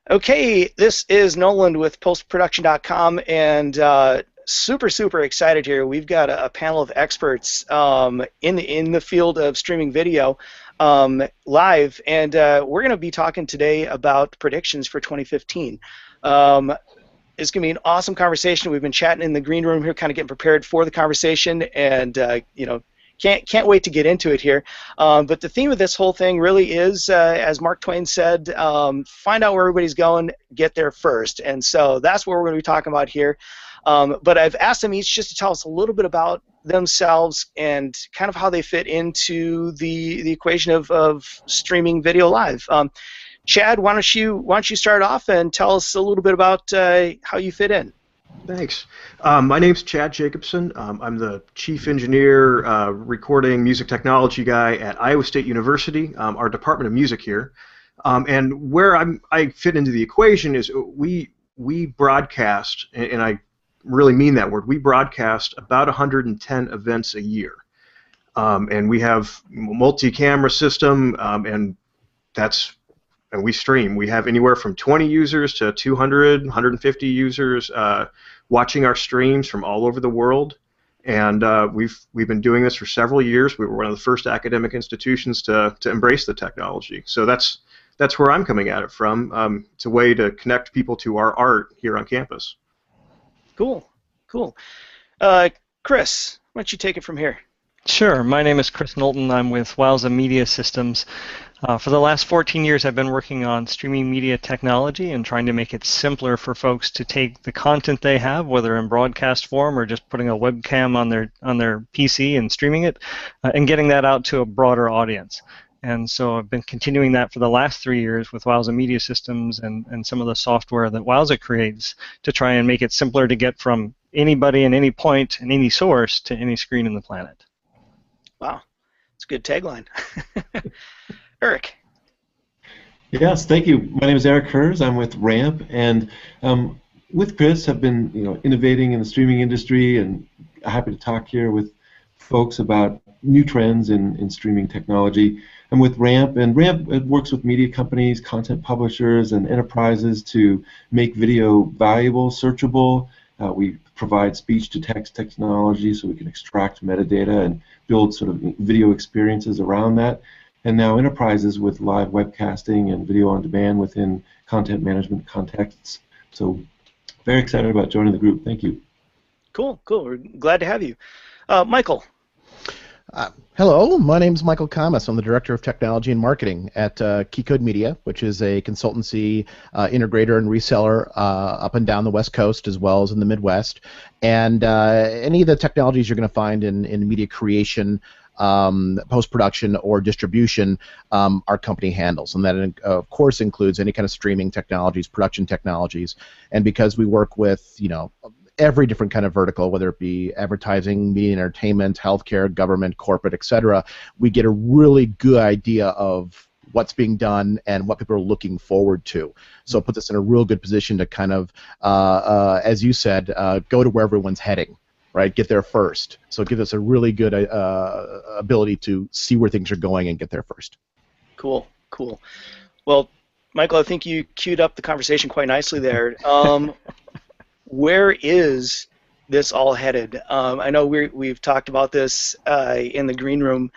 Okay, this is Nolan with PostProduction.com, and super excited here. We've got a panel of experts in the field of streaming video live, and we're going to be talking today about predictions for 2015. It's going to be an awesome conversation. We've been chatting in the green room here, kind of getting prepared for the conversation, and can't wait to get into it here. But the theme of this whole thing really is, as Mark Twain said, find out where everybody's going, get there first. And so that's what we're going to be talking about here. But I've asked them each just to tell us a little bit about themselves and kind of how they fit into the equation of streaming video live. Chad, why don't you start off and tell us a little bit about how you fit in? Thanks. My name's Chad Jacobson. I'm the Chief Engineer, Recording Music Technology guy at Iowa State University, our Department of Music here. And where I fit into the equation is we broadcast, and I really mean that word, we broadcast about 110 events a year. And we have multi-camera system, and we stream. We have anywhere from 20 users to 200, 150 users watching our streams from all over the world, and we've been doing this for several years. We were one of the first academic institutions to embrace the technology. So that's where I'm coming at it from. It's a way to connect people to our art here on campus. Cool. Chris, why don't you take it from here? Sure. My name is Chris Knowlton. I'm with Wowza Media Systems. For the last 14 years, I've been working on streaming media technology and trying to make it simpler for folks to take the content they have, whether in broadcast form or just putting a webcam on their PC and streaming it, and getting that out to a broader audience. And so I've been continuing that for the last 3 years with Wowza Media Systems and some of the software that Wowza creates to try and make it simpler to get from anybody in any point and any source to any screen in the planet. Wow, it's a good tagline. Eric. Yes, thank you. My name is Eric Kurz. I'm with Ramp, and with Chris, I've been innovating in the streaming industry, and happy to talk here with folks about new trends in streaming technology. I'm with Ramp, and Ramp works with media companies, content publishers, and enterprises to make video valuable, searchable. We provide speech-to-text technology so we can extract metadata and build sort of video experiences around that. And now enterprises with live webcasting and video on demand within content management contexts. So very excited about joining the group. Thank you. Cool. We're glad to have you. Michael. Hello, my name is Michael Kamas. I'm the Director of Technology and Marketing at Keycode Media, which is a consultancy, integrator, and reseller up and down the West Coast as well as in the Midwest. And any of the technologies you're going to find in media creation, post-production, or distribution, our company handles. And that, of course, includes any kind of streaming technologies, production technologies. And because we work with, every different kind of vertical, whether it be advertising, media and entertainment, healthcare, government, corporate, etc., we get a really good idea of what's being done and what people are looking forward to. So it puts us in a real good position to kind of, as you said, go to where everyone's heading, right? Get there first. So it gives us a really good ability to see where things are going and get there first. Cool. Well, Michael, I think you queued up the conversation quite nicely there. Where is this all headed? I know we've talked about this in the green room,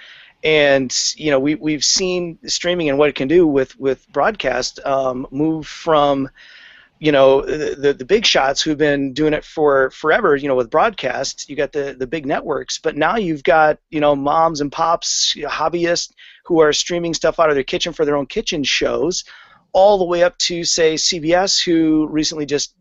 and we've seen streaming and what it can do with broadcast move from the big shots who've been doing it for forever. With broadcast, you got the big networks, but now you've got moms and pops, hobbyists who are streaming stuff out of their kitchen for their own kitchen shows, all the way up to, say, CBS, who recently just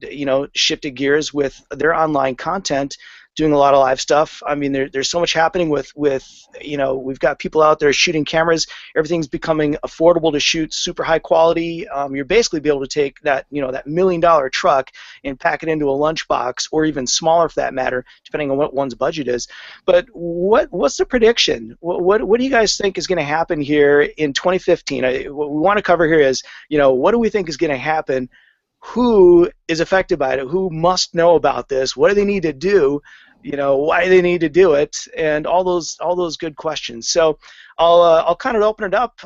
shifted gears with their online content, doing a lot of live stuff. I mean, there's so much happening with we've got people out there shooting cameras. Everything's becoming affordable to shoot, super high quality. You're basically be able to take that that $1 million truck and pack it into a lunchbox, or even smaller for that matter, depending on what one's budget is. But what's the prediction? What do you guys think is going to happen here in 2015? What we want to cover here is what do we think is going to happen? Who is affected by it? Who must know about this? What do they need to do? why they need to do it, and all those good questions. So I'll kind of open it up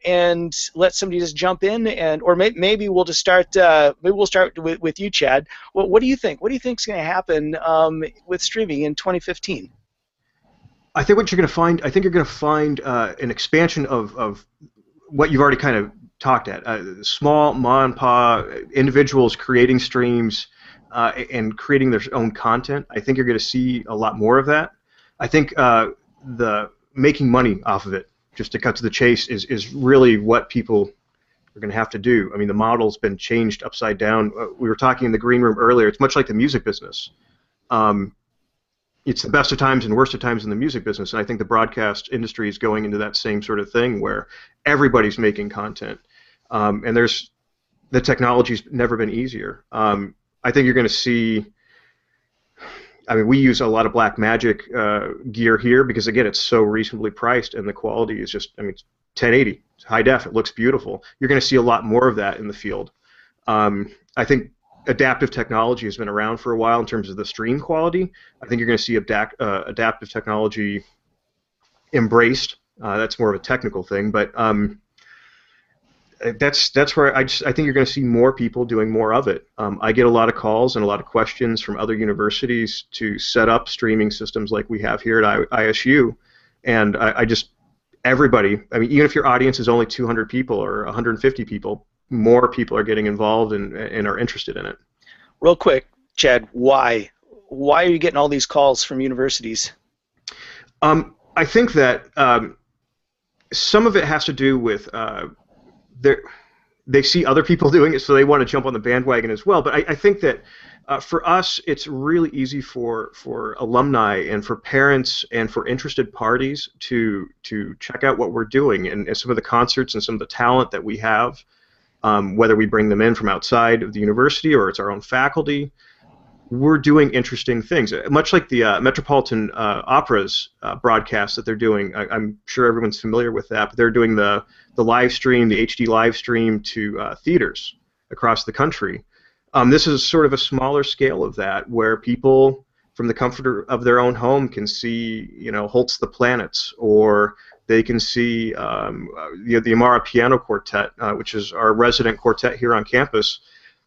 and let somebody just jump in, or maybe we'll just start. Maybe we'll start with you, Chad. What do you think? What do you think is going to happen with streaming in 2015? I think what you're going to find. I think you're going to find an expansion of what you've already kind of talked at. Small mom and pop individuals creating streams and creating their own content. I think you're going to see a lot more of that. I think the making money off of it, just to cut to the chase, is really what people are going to have to do. I mean, the model's been changed upside down. We were talking in the green room earlier. It's much like the music business. It's the best of times and worst of times in the music business, and I think the broadcast industry is going into that same sort of thing where everybody's making content, and the technology's never been easier. I think you're going to see. I mean, we use a lot of Black Magic gear here because, again, it's so reasonably priced, and the quality is just, I mean, it's 1080, it's high def, it looks beautiful. You're going to see a lot more of that in the field. I think adaptive technology has been around for a while in terms of the stream quality. I think you're going to see adaptive technology embraced. That's more of a technical thing, but that's where I think you're going to see more people doing more of it. I get a lot of calls and a lot of questions from other universities to set up streaming systems like we have here at ISU, and I just everybody. I mean, even if your audience is only 200 people or 150 people, more people are getting involved and are interested in it. Real quick, Chad, why are you getting all these calls from universities? I think that some of it has to do with they see other people doing it, so they want to jump on the bandwagon as well. But I think that for us, it's really easy for alumni and for parents and for interested parties to check out what we're doing and some of the concerts and some of the talent that we have, whether we bring them in from outside of the university or it's our own faculty. We're doing interesting things, much like the Metropolitan Opera's broadcast that they're doing. I'm sure everyone's familiar with that, but they're doing the live stream, the HD live stream to theaters across the country. This is sort of a smaller scale of that, where people from the comfort of their own home can see, Holt's The Planets, or they can see the Amara Piano Quartet, which is our resident quartet here on campus.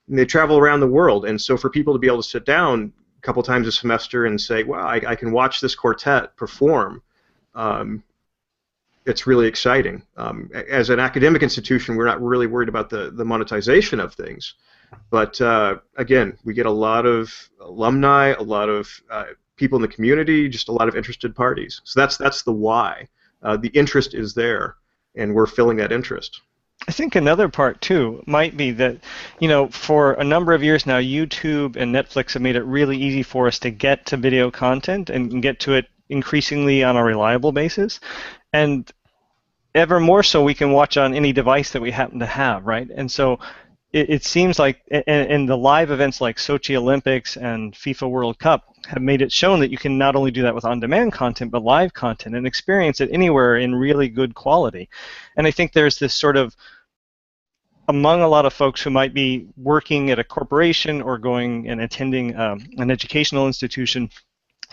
And they travel around the world, and so for people to be able to sit down a couple times a semester and say, "Wow, I can watch this quartet perform," it's really exciting. As an academic institution, we're not really worried about the monetization of things, but again, we get a lot of alumni, a lot of people in the community, just a lot of interested parties. So that's the why. The interest is there, and we're filling that interest. I think another part too might be that, for a number of years now, YouTube and Netflix have made it really easy for us to get to video content and get to it increasingly on a reliable basis. And ever more so, we can watch on any device that we happen to have, right? And so it seems like, and the live events like Sochi Olympics and FIFA World Cup have made it shown that you can not only do that with on-demand content, but live content and experience it anywhere in really good quality. And I think there's this sort of, among a lot of folks who might be working at a corporation or going and attending an educational institution,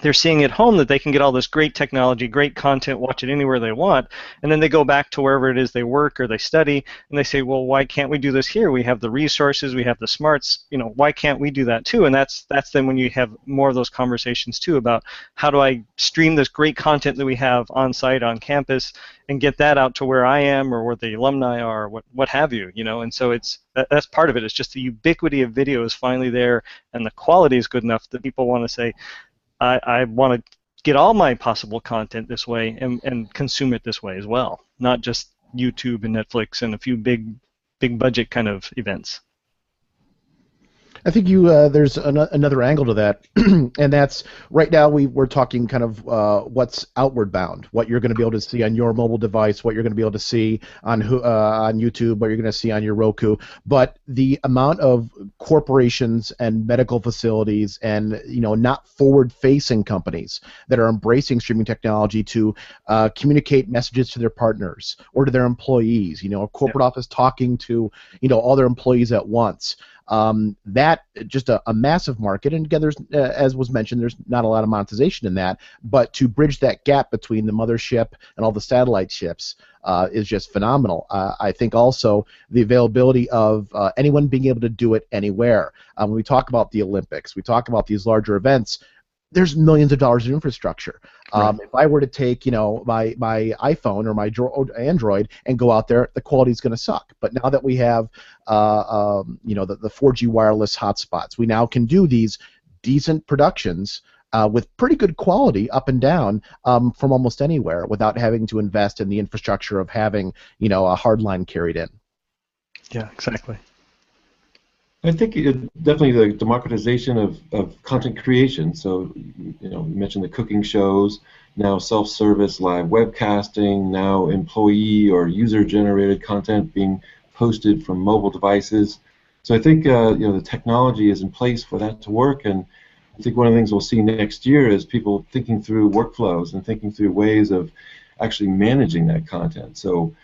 they're seeing at home that they can get all this great technology, great content, watch it anywhere they want, and then they go back to wherever it is they work or they study, and they say, well, why can't we do this here? We have the resources, we have the smarts, why can't we do that too? And that's then when you have more of those conversations too about how do I stream this great content that we have on site, on campus, and get that out to where I am or where the alumni are, what have you, and so that's part of it. It's just the ubiquity of video is finally there, and the quality is good enough that people want to say, I want to get all my possible content this way and consume it this way as well, not just YouTube and Netflix and a few big budget kind of events. I think there's another angle to that, and that's right now we're talking kind of what's outward bound, what you're going to be able to see on your mobile device, what you're going to be able to see on YouTube, what you're going to see on your Roku. But the amount of corporations and medical facilities and not forward-facing companies that are embracing streaming technology to communicate messages to their partners or to their employees, a corporate office talking to all their employees at once. That just a massive market, and again, there's as was mentioned, there's not a lot of monetization in that, but to bridge that gap between the mothership and all the satellite ships is just phenomenal. I think also the availability of anyone being able to do it anywhere. When we talk about the Olympics, we talk about these larger events, there's millions of dollars in infrastructure. Right. If I were to take, my iPhone or my Android and go out there, the quality is going to suck. But now that we have, the 4G wireless hotspots, we now can do these decent productions with pretty good quality up and down from almost anywhere without having to invest in the infrastructure of having, a hard line carried in. Yeah, exactly. I think definitely the democratization of content creation. So, you mentioned the cooking shows, now self-service live webcasting, now employee or user-generated content being posted from mobile devices. So I think the technology is in place for that to work, and I think one of the things we'll see next year is people thinking through workflows and thinking through ways of actually managing that content. So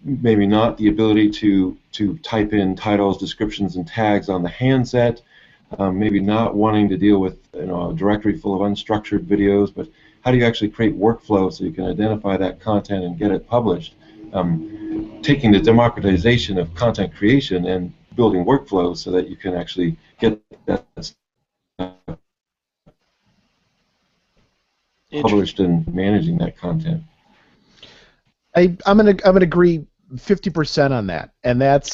maybe not the ability to type in titles, descriptions, and tags on the handset, maybe not wanting to deal with a directory full of unstructured videos, but how do you actually create workflow so you can identify that content and get it published? Taking the democratization of content creation and building workflows so that you can actually get that published and managing that content. I'm gonna agree 50% on that, and that's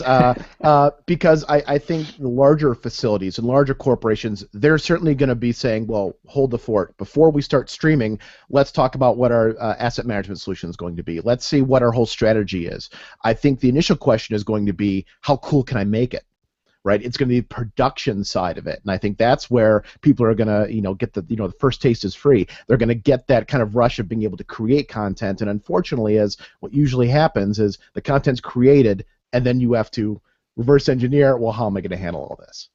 because I think the larger facilities and larger corporations, they're certainly going to be saying, well, hold the fort. Before we start streaming, let's talk about what our asset management solution is going to be. Let's see what our whole strategy is. I think the initial question is going to be, how cool can I make it? Right, it's going to be the production side of it, and I think that's where people are going to, get the first taste is free. They're going to get that kind of rush of being able to create content, and unfortunately, as what usually happens is the content's created, and then you have to reverse engineer. Well, how am I going to handle all this?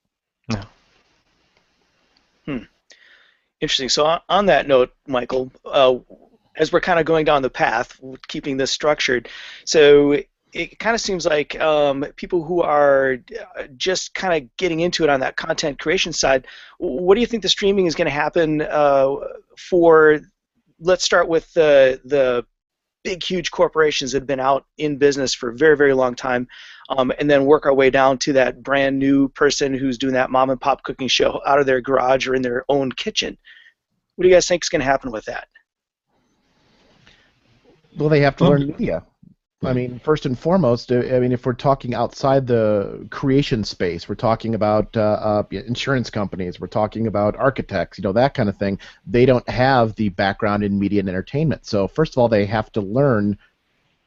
Yeah. Interesting. So on that note, Michael, as we're kind of going down the path, keeping this structured, so it kind of seems like people who are just kind of getting into it on that content creation side, what do you think the streaming is going to happen for? Let's start with the big, huge corporations that have been out in business for a very, very long time, and then work our way down to that brand new person who's doing that mom and pop cooking show out of their garage or in their own kitchen. What do you guys think is going to happen with that? Well, they have to learn media. I mean, first and foremost, if we're talking outside the creation space, we're talking about insurance companies, we're talking about architects, that kind of thing. They don't have the background in media and entertainment. So first of all, they have to learn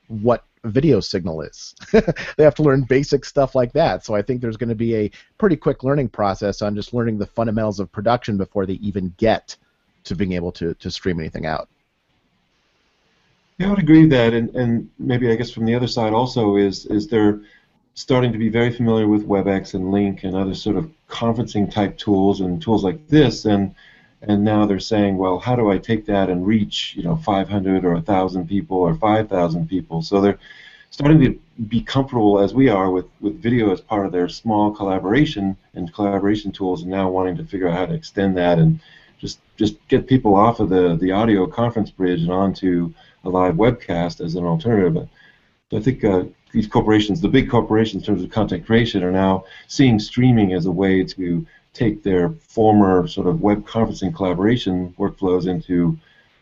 what a video signal is. They have to learn basic stuff like that. So I think there's going to be a pretty quick learning process on just learning the fundamentals of production before they even get to being able to stream anything out. Yeah, I would agree with that, and maybe I guess from the other side also is they're starting to be very familiar with WebEx and Link and other sort of conferencing type tools and tools like this, and now they're saying, well, how do I take that and reach 500 or 1,000 people or 5,000 people? So they're starting to be comfortable as we are with video as part of their small collaboration tools, and now wanting to figure out how to extend that and just get people off of the audio conference bridge and onto a live webcast as an alternative. So I think these corporations, the big corporations in terms of content creation, are now seeing streaming as a way to take their former sort of web conferencing collaboration workflows into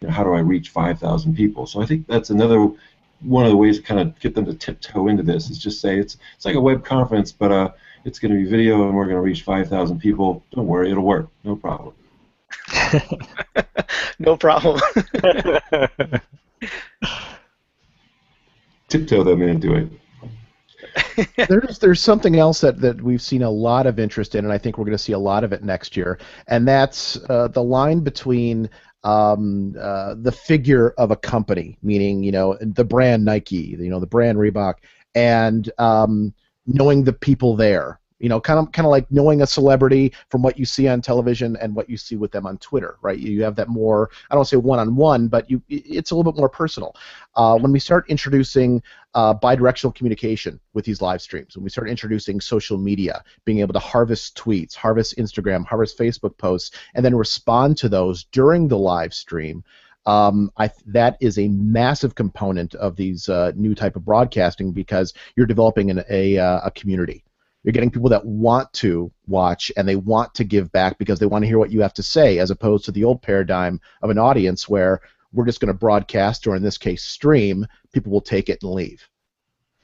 how do I reach 5,000 people. So I think that's another one of the ways to kind of get them to tiptoe into this, is just say it's like a web conference, but it's going to be video and we're going to reach 5,000 people. Don't worry, it'll work. No problem. No problem. Tiptoe them into it. There's something else that we've seen a lot of interest in, and I think we're going to see a lot of it next year, and that's the line between the figure of a company, meaning the brand Nike, the brand Reebok, and knowing the people there. Kind of like knowing a celebrity from what you see on television and what you see with them on Twitter, right? You have that more, I don't want to say one-on-one, but it's a little bit more personal. When we start introducing bidirectional communication with these live streams, when we start introducing social media, being able to harvest tweets, harvest Instagram, harvest Facebook posts, and then respond to those during the live stream, that is a massive component of these new type of broadcasting, because you're developing a community. You're getting people that want to watch and they want to give back because they want to hear what you have to say, as opposed to the old paradigm of an audience where we're just going to broadcast, or in this case stream, people will take it and leave.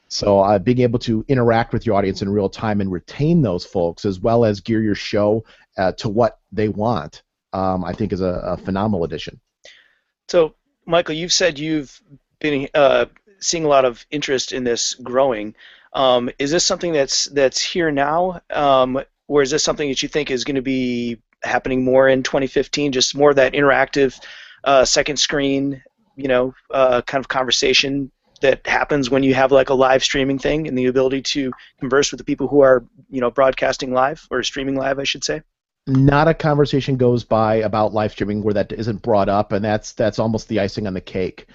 So being able to interact with your audience in real time and retain those folks, as well as gear your show to what they want, I think is a phenomenal addition. So, Michael, you've said you've been seeing a lot of interest in this growing. Is this something that's here now, or is this something that you think is going to be happening more in 2015? Just more of that interactive second screen, kind of conversation that happens when you have like a live streaming thing, and the ability to converse with the people who are broadcasting live, or streaming live, I should say. Not a conversation goes by about live streaming where that isn't brought up, and that's almost the icing on the cake.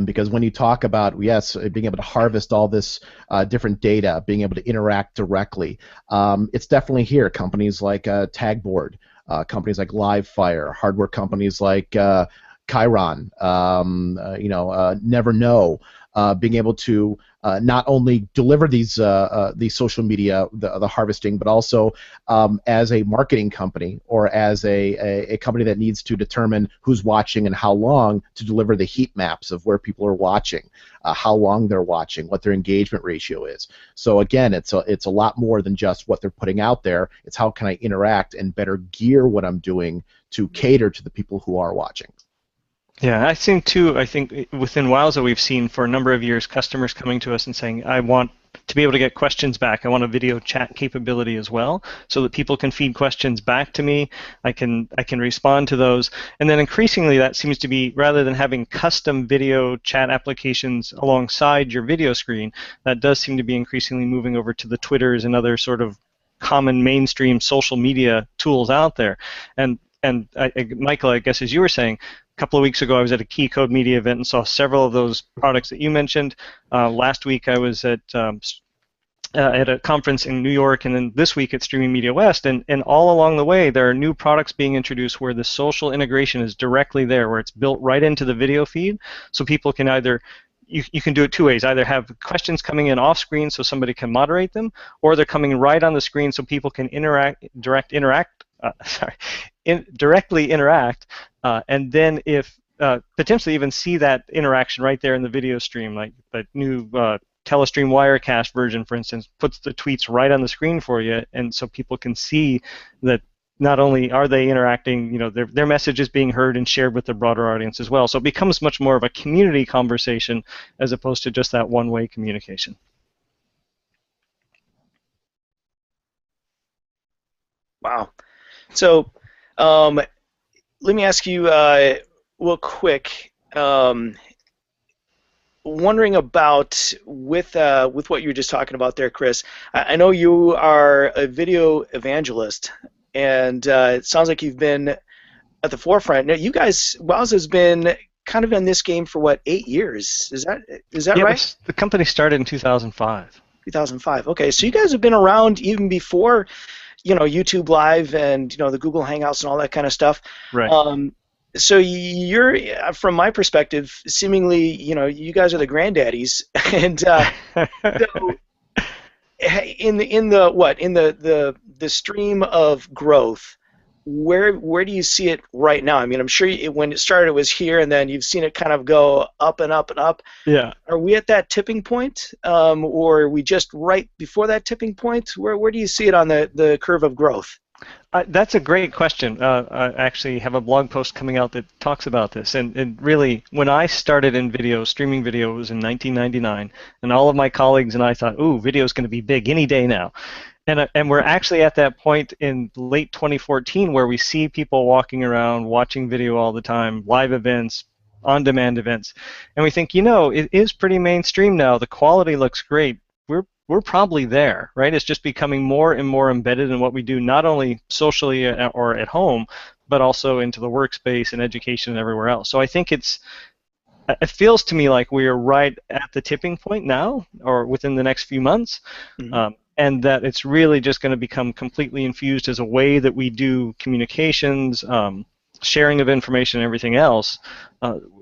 Because when you talk about, yes, being able to harvest all this different data, being able to interact directly, it's definitely here. Companies like Tagboard, companies like Livefire, hardware companies like Chiron, Never Know, being able to not only deliver these social media, the harvesting, but also as a marketing company, or as a company that needs to determine who's watching and how long, to deliver the heat maps of where people are watching, how long they're watching, what their engagement ratio is. So again, it's a lot more than just what they're putting out there. It's how can I interact and better gear what I'm doing to cater to the people who are watching. Yeah, I think too, within Wowza we've seen for a number of years customers coming to us and saying, I want to be able to get questions back. I want a video chat capability as well, so that people can feed questions back to me. I can respond to those. And then increasingly that seems to be, rather than having custom video chat applications alongside your video screen, that does seem to be increasingly moving over to the Twitters and other sort of common mainstream social media tools out there. And Michael, I guess as you were saying, a couple of weeks ago, I was at a Key Code Media event and saw several of those products that you mentioned. Last week, I was at a conference in New York, and then this week at Streaming Media West. And all along the way, there are new products being introduced where the social integration is directly there, where it's built right into the video feed, so people can either you can do it two ways. Either have questions coming in off screen so somebody can moderate them, or they're coming right on the screen so people can directly interact, and then if potentially even see that interaction right there in the video stream, like the new Telestream Wirecast version, for instance, puts the tweets right on the screen for you, and so people can see that not only are they interacting, their message is being heard and shared with the broader audience as well. So it becomes much more of a community conversation as opposed to just that one-way communication. Wow. So let me ask you real quick, wondering about with what you were just talking about there, Chris. I know you are a video evangelist, and it sounds like you've been at the forefront. Now, you guys, Wowza's been kind of in this game for what, 8 years? Is that right? The company started in 2005. 2005. Okay, so you guys have been around even before, YouTube Live and the Google Hangouts and all that kind of stuff. Right. So you're, from my perspective, seemingly, you guys are the granddaddies, and so in the stream of growth, where do you see it right now? I mean, I'm sure when it started, it was here, and then you've seen it kind of go up and up and up. Yeah. Are we at that tipping point, or are we just right before that tipping point? Where do you see it on the curve of growth? That's a great question. I actually have a blog post coming out that talks about this. And really, when I started in video, streaming video, it was in 1999, and all of my colleagues and I thought, ooh, video is going to be big any day now. And we're actually at that point in late 2014 where we see people walking around, watching video all the time, live events, on-demand events, and we think, it is pretty mainstream now. The quality looks great. We're we're probably there, right? It's just becoming more and more embedded in what we do, not only socially or at home, but also into the workspace and education and everywhere else. So I think it feels to me like we are right at the tipping point now, or within the next few months, Mhm. and that it's really just going to become completely infused as a way that we do communications, sharing of information, and everything else.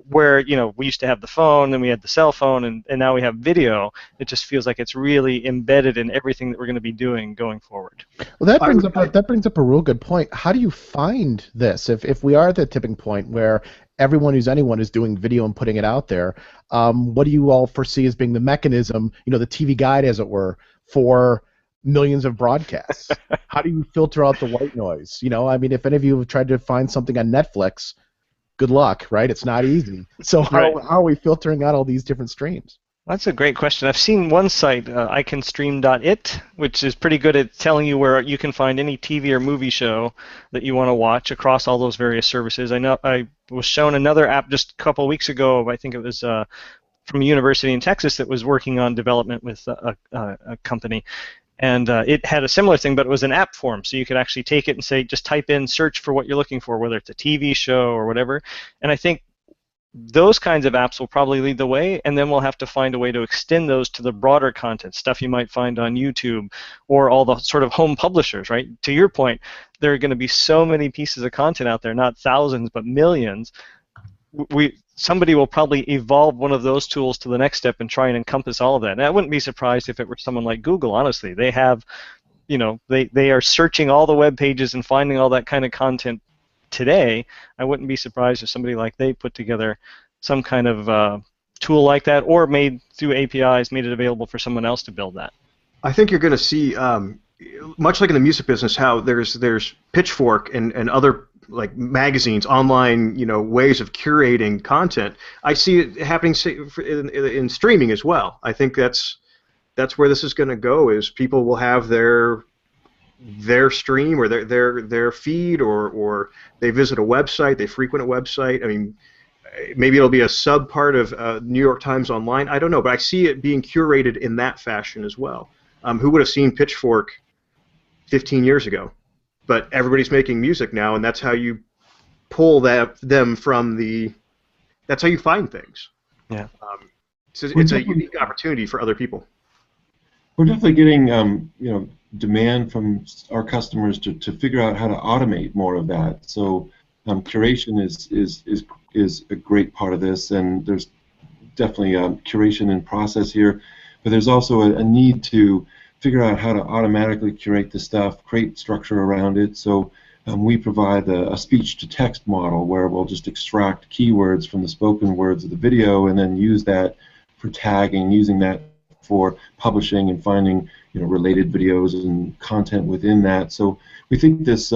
Where we used to have the phone, then we had the cell phone, and now we have video. It just feels like it's really embedded in everything that we're going to be doing going forward. Well, that I, brings up a real good point. How do you find this? If we are at the tipping point where everyone who's anyone is doing video and putting it out there, what do you all foresee as being the mechanism, the TV guide, as it were, for millions of broadcasts? How do you filter out the white noise? I mean, if any of you have tried to find something on Netflix, good luck, right? It's not easy. So Right. how are we filtering out all these different streams? That's a great question. I've seen one site, iCanStream.it, which is pretty good at telling you where you can find any TV or movie show that you want to watch across all those various services. I know I was shown another app just a couple of weeks ago. I think it was from a university in Texas that was working on development with a company. And it had a similar thing, but it was an app form. So you could actually take it and say, just type in, search for what you're looking for, whether it's a TV show or whatever. And I think those kinds of apps will probably lead the way, and then we'll have to find a way to extend those to the broader content, stuff you might find on YouTube or all the sort of home publishers, right? To your point, there are going to be so many pieces of content out there, not thousands, but millions. Somebody will probably evolve one of those tools to the next step and try and encompass all of that. And I wouldn't be surprised if it were someone like Google, honestly. They have, they are searching all the web pages and finding all that kind of content today. I wouldn't be surprised if somebody like they put together some kind of tool like that, or made through APIs, made it available for someone else to build that. I think you're going to see, much like in the music business, how there's Pitchfork and other like magazines, online, ways of curating content. I see it happening in streaming as well. I think that's where this is going to go. Is people will have their stream or their feed, or they visit a website, they frequent a website. I mean, maybe it'll be a sub part of New York Times Online. I don't know, but I see it being curated in that fashion as well. Who would have seen Pitchfork 15 years ago? But everybody's making music now, and that's how you pull them from the. That's how you find things. Yeah. So it's a unique opportunity for other people. We're definitely getting demand from our customers to figure out how to automate more of that. So curation is a great part of this, and there's definitely curation in process here, but there's also a need to figure out how to automatically curate the stuff, create structure around it. So we provide a speech-to-text model where we'll just extract keywords from the spoken words of the video and then use that for tagging, using that for publishing and finding related videos and content within that. So we think this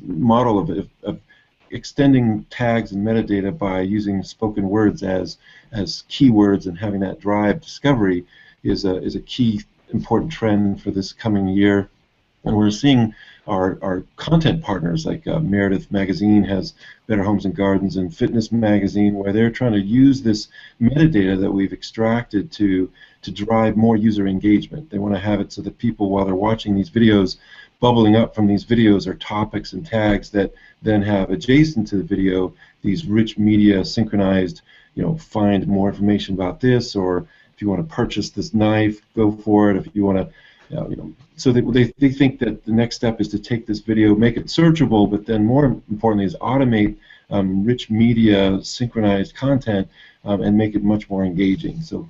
model of extending tags and metadata by using spoken words as keywords and having that drive discovery is a key important trend for this coming year. And we're seeing our content partners, like Meredith Magazine has Better Homes and Gardens, and Fitness Magazine, where they're trying to use this metadata that we've extracted to drive more user engagement. They want to have it so that people, while they're watching these videos, bubbling up from these videos are topics and tags that then have adjacent to the video these rich media synchronized, find more information about this, or if you want to purchase this knife, go for it. If you want to, so they think that the next step is to take this video, make it searchable, but then more importantly is automate rich media synchronized content and make it much more engaging. So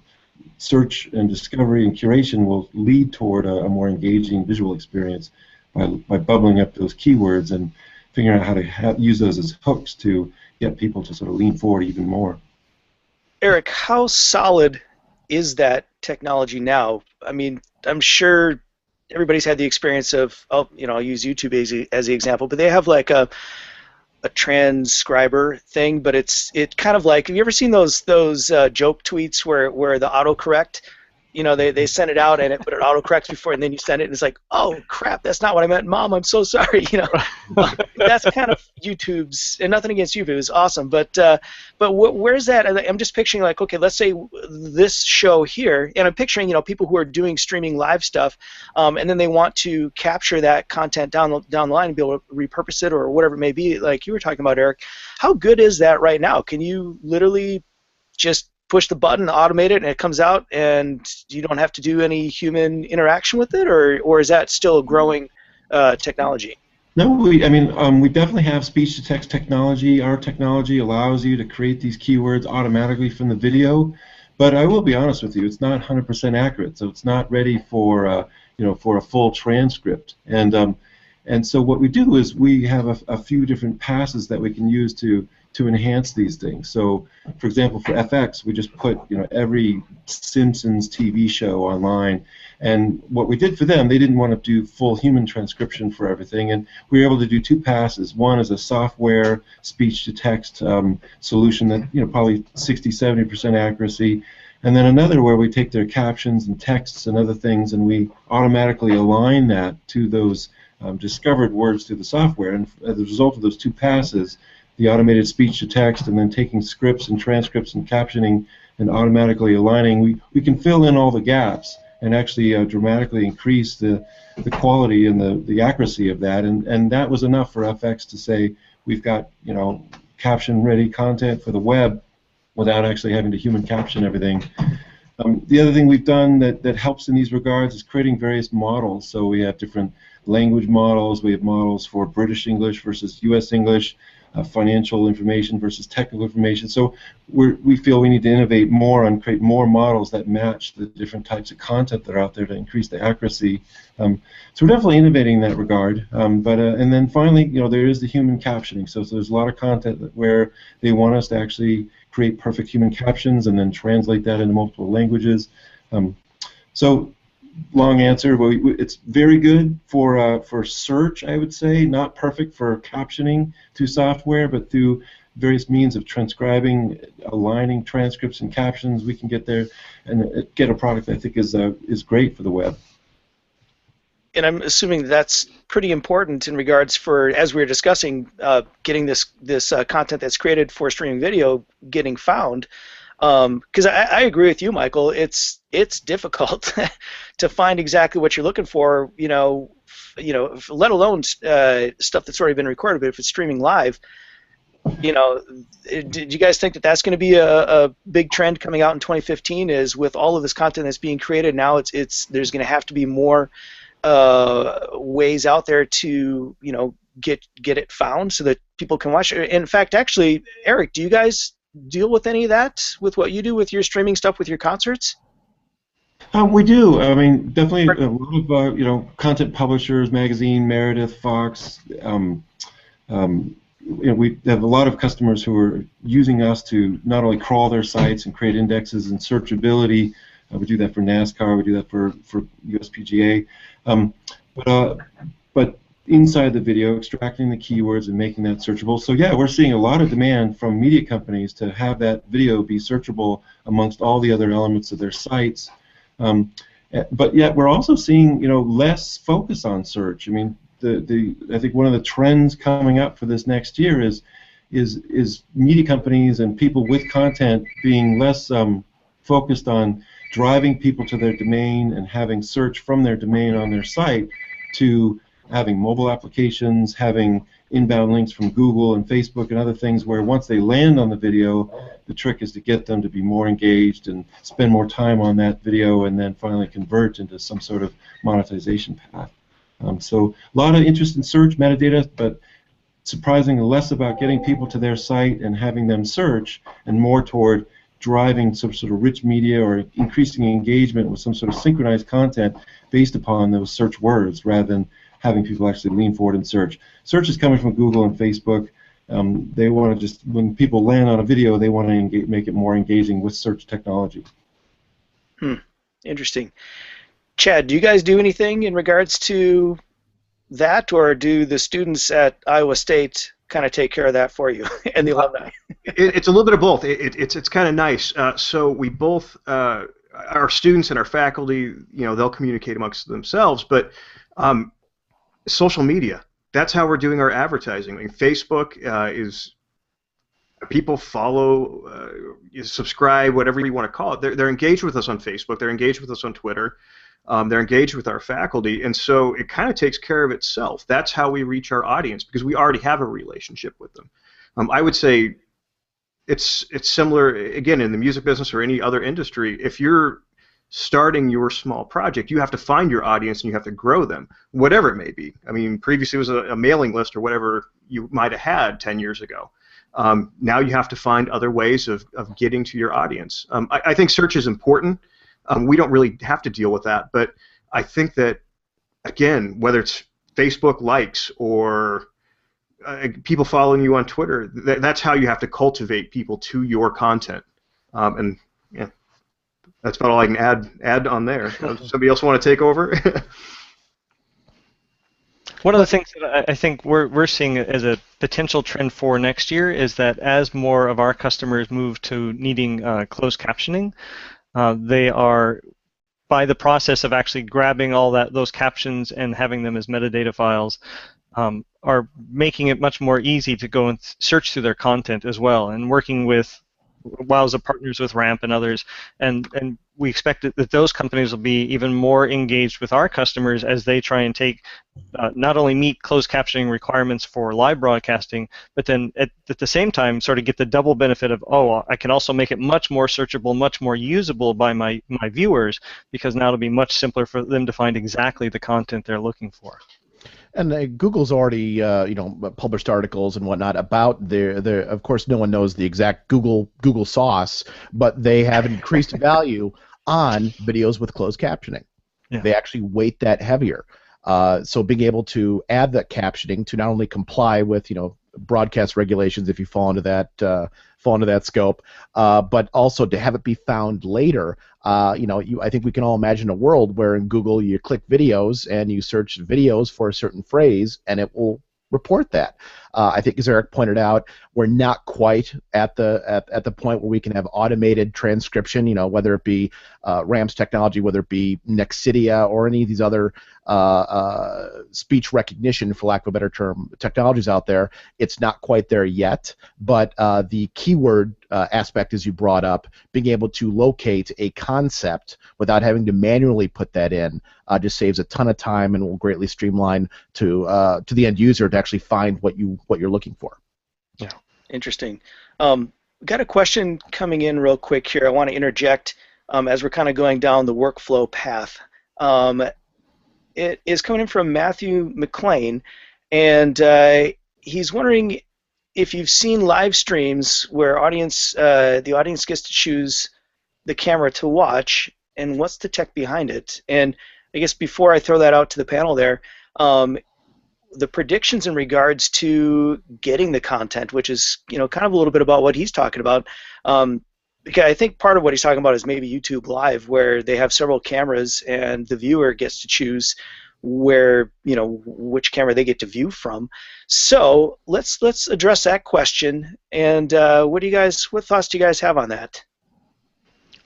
search and discovery and curation will lead toward a more engaging visual experience by bubbling up those keywords and figuring out how to use those as hooks to get people to sort of lean forward even more. Eric, how solid is that technology now? I mean, I'm sure everybody's had the experience of, I'll use YouTube as the example, but they have like a transcriber thing, but it kind of like, have you ever seen those joke tweets where the autocorrect they send it out but it autocorrects before, and then you send it and it's like, oh crap, that's not what I meant, Mom, I'm so sorry. That's kind of YouTube's, and nothing against YouTube, it was awesome, but where's that? I'm just picturing, like, okay, let's say this show here, and I'm picturing people who are doing streaming live stuff, and then they want to capture that content down the line and be able to repurpose it or whatever it may be, like you were talking about, Eric. How good is that right now? Can you literally just push the button, automate it, and it comes out, and you don't have to do any human interaction with it, or is that still a growing technology? No, we definitely have speech-to-text technology. Our technology allows you to create these keywords automatically from the video, but I will be honest with you, it's not 100% accurate, so it's not ready for for a full transcript. And so what we do is we have a few different passes that we can use to enhance these things. So, for example, for FX, we just put every Simpsons TV show online, and what we did for them, they didn't want to do full human transcription for everything, and we were able to do two passes. One is a software speech-to-text solution that probably 60-70% accuracy, and then another where we take their captions and texts and other things, and we automatically align that to those discovered words through the software. And as a result of those two passes, the automated speech-to-text, and then taking scripts and transcripts and captioning and automatically aligning, we can fill in all the gaps and actually dramatically increase the quality and the accuracy of that. And that was enough for FX to say we've got caption-ready content for the web without actually having to human caption everything. The other thing we've done that helps in these regards is creating various models. So we have different language models. We have models for British English versus U.S. English, financial information versus technical information. So we feel we need to innovate more and create more models that match the different types of content that are out there to increase the accuracy. So we're definitely innovating in that regard. And then finally, there is the human captioning. So there's a lot of content where they want us to actually create perfect human captions and then translate that into multiple languages. So long answer, but it's very good for search, I would say. Not perfect for captioning through software, but through various means of transcribing, aligning transcripts and captions, we can get there and get a product I think is great for the web. And I'm assuming that's pretty important in regards for, as we were discussing, getting this content that's created for streaming video getting found. Because I agree with you, Michael. It's difficult to find exactly what you're looking for. Let alone stuff that's already been recorded. But if it's streaming live, did you guys think that that's going to be a big trend coming out in 2015? Is with all of this content that's being created now, there's going to have to be more ways out there to get it found so that people can watch it. In fact, actually, Eric, do you guys deal with any of that with what you do with your streaming stuff with your concerts? We do. I mean, definitely a lot of content publishers, magazine, Meredith, Fox. We have a lot of customers who are using us to not only crawl their sites and create indexes and searchability. We do that for NASCAR. We do that for USPGA. But inside the video, extracting the keywords and making that searchable. So yeah, we're seeing a lot of demand from media companies to have that video be searchable amongst all the other elements of their sites. But yet we're also seeing less focus on search. I mean, I think one of the trends coming up for this next year is media companies and people with content being less focused on driving people to their domain and having search from their domain on their site to having mobile applications, having inbound links from Google and Facebook and other things where once they land on the video, the trick is to get them to be more engaged and spend more time on that video and then finally convert into some sort of monetization path. So a lot of interest in search metadata, but surprisingly less about getting people to their site and having them search and more toward driving some sort of rich media or increasing engagement with some sort of synchronized content based upon those search words rather than having people actually lean forward and search. Search is coming from Google and Facebook. They want to when people land on a video, they want to make it more engaging with search technology. Interesting. Chad, do you guys do anything in regards to that, or do the students at Iowa State kind of take care of that for you and the alumni? It's a little bit of both. It's kind of nice. So we both are our students and our faculty, they'll communicate amongst themselves, but social media, that's how we're doing our advertising. I mean, Facebook is people follow, subscribe, whatever you want to call it. They're engaged with us on Facebook. They're engaged with us on Twitter. They're engaged with our faculty, and so it kind of takes care of itself. That's how we reach our audience because we already have a relationship with them. I would say it's similar, again, in the music business or any other industry. If you're starting your small project, you have to find your audience and you have to grow them, whatever it may be. I mean, previously it was a mailing list or whatever you might have had 10 years ago. Now you have to find other ways of getting to your audience. I think search is important. We don't really have to deal with that, but I think that, again, whether it's Facebook likes or people following you on Twitter, that's how you have to cultivate people to your content. And yeah, that's about all I can add on there. Somebody else want to take over? One of the things that I think we're seeing as a potential trend for next year is that as more of our customers move to needing closed captioning, they are, by the process of actually grabbing all those captions and having them as metadata files, are making it much more easy to go and search through their content as well, and working with Wowza partners with Ramp and others, and we expect that those companies will be even more engaged with our customers as they try and take not only meet closed captioning requirements for live broadcasting, but then at the same time sort of get the double benefit of, oh, I can also make it much more searchable, much more usable by my viewers, because now it'll be much simpler for them to find exactly the content they're looking for. And Google's already, published articles and whatnot about their. Of course, no one knows the exact Google sauce, but they have increased value on videos with closed captioning. Yeah. They actually weight that heavier. So being able to add that captioning to not only comply with, broadcast regulations if you fall into that scope, but also to have it be found later. I think we can all imagine a world where in Google you click videos and you search videos for a certain phrase and it will report that. I think, as Eric pointed out, we're not quite at the point where we can have automated transcription. Whether it be Ramp's technology, whether it be Nexidia or any of these other speech recognition, for lack of a better term, technologies out there. It's not quite there yet. But the keyword aspect, as you brought up, being able to locate a concept without having to manually put that in, just saves a ton of time and will greatly streamline to the end user to actually find what you're looking for. Yeah. Interesting. Got a question coming in real quick here. I want to interject as we're kind of going down the workflow path. It is coming in from Matthew McLean, and he's wondering if you've seen live streams where the audience gets to choose the camera to watch, and what's the tech behind it. And I guess before I throw that out to the panel there, the predictions in regards to getting the content, which is kind of a little bit about what he's talking about. Because I think part of what he's talking about is maybe YouTube Live, where they have several cameras and the viewer gets to choose which camera they get to view from. So let's address that question. And what thoughts do you guys have on that?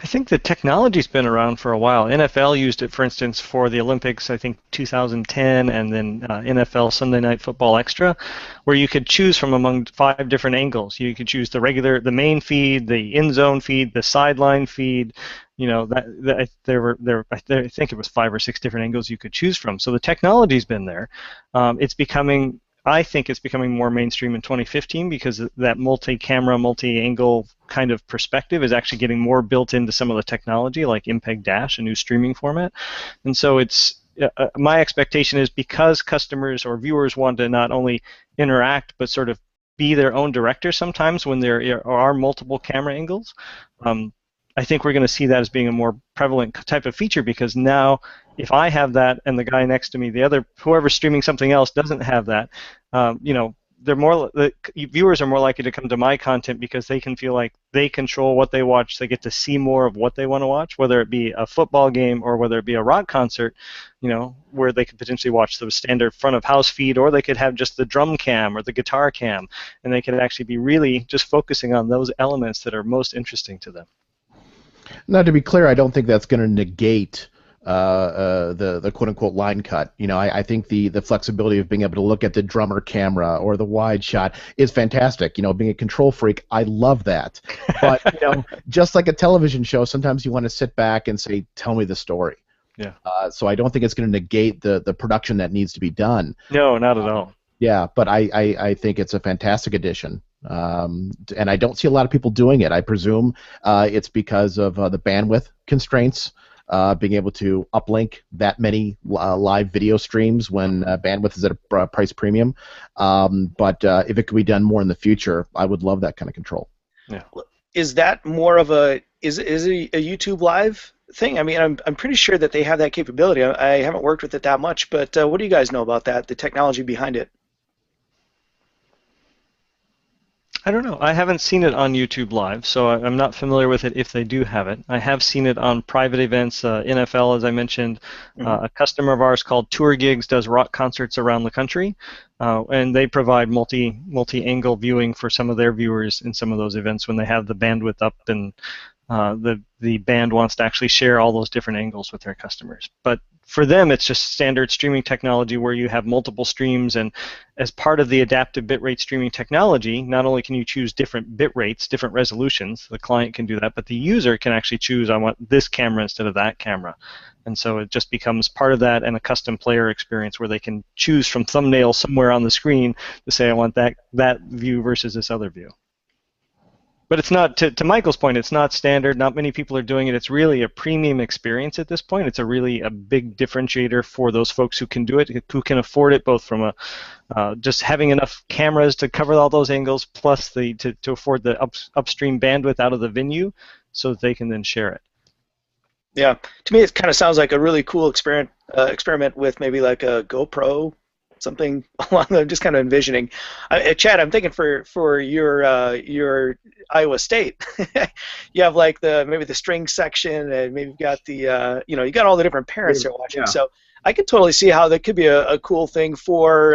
I think the technology's been around for a while. NFL used it, for instance, for the Olympics, I think 2010, and then NFL Sunday Night Football Extra, where you could choose from among 5 different angles. You could choose the main feed, the end zone feed, the sideline feed. I think it was 5 or 6 different angles you could choose from. So the technology's been there. I think it's becoming more mainstream in 2015 because that multi-camera, multi-angle kind of perspective is actually getting more built into some of the technology, like MPEG Dash, a new streaming format. And so my expectation is, because customers or viewers want to not only interact but sort of be their own director sometimes when there are multiple camera angles, I think we're going to see that as being a more prevalent type of feature, because now if I have that and the guy next to me, whoever's streaming something else doesn't have that, the viewers are more likely to come to my content because they can feel like they control what they watch. They get to see more of what they want to watch, whether it be a football game or whether it be a rock concert, where they could potentially watch the standard front of house feed, or they could have just the drum cam or the guitar cam, and they could actually be really just focusing on those elements that are most interesting to them. Now, to be clear, I don't think that's going to negate the quote unquote line cut. I think the flexibility of being able to look at the drummer camera or the wide shot is fantastic. Being a control freak, I love that. But just like a television show, sometimes you want to sit back and say, "Tell me the story." Yeah. So I don't think it's going to negate the production that needs to be done. No, not at all. Yeah, but I think it's a fantastic addition. And I don't see a lot of people doing it. I presume it's because of the bandwidth constraints, being able to uplink that many live video streams when bandwidth is at a price premium. But if it could be done more in the future, I would love that kind of control. Yeah. Is that more of is it a YouTube Live thing? I mean, I'm pretty sure that they have that capability. I haven't worked with it that much, but what do you guys know about that, the technology behind it? I don't know. I haven't seen it on YouTube Live, so I'm not familiar with it if they do have it. I have seen it on private events. NFL, as I mentioned, a customer of ours called Tour Gigs does rock concerts around the country, and they provide multi-angle viewing for some of their viewers in some of those events when they have the bandwidth up and the band wants to actually share all those different angles with their customers. But for them, it's just standard streaming technology where you have multiple streams, and as part of the adaptive bitrate streaming technology, not only can you choose different bit rates, different resolutions, the client can do that, but the user can actually choose, I want this camera instead of that camera. And so it just becomes part of that and a custom player experience where they can choose from thumbnail somewhere on the screen to say, I want that view versus this other view. But it's not, to Michael's point, it's not standard. Not many people are doing it. It's really a premium experience at this point. It's really a big differentiator for those folks who can do it, who can afford it, both from just having enough cameras to cover all those angles, plus to afford the upstream bandwidth out of the venue so that they can then share it. Yeah, to me it kind of sounds like a really cool experiment with maybe like a GoPro, something along the, just kind of envisioning. Chad, I'm thinking for your Iowa State, you have like maybe the string section, and maybe you've got the you got all the different parents they're watching. Yeah. So I could totally see how that could be a cool thing for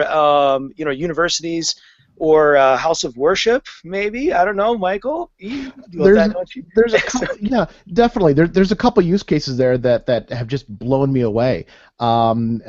universities or House of Worship, maybe. I don't know, Michael. You deal with that, don't you? There's a couple, yeah, definitely. There's a couple use cases there that have just blown me away. One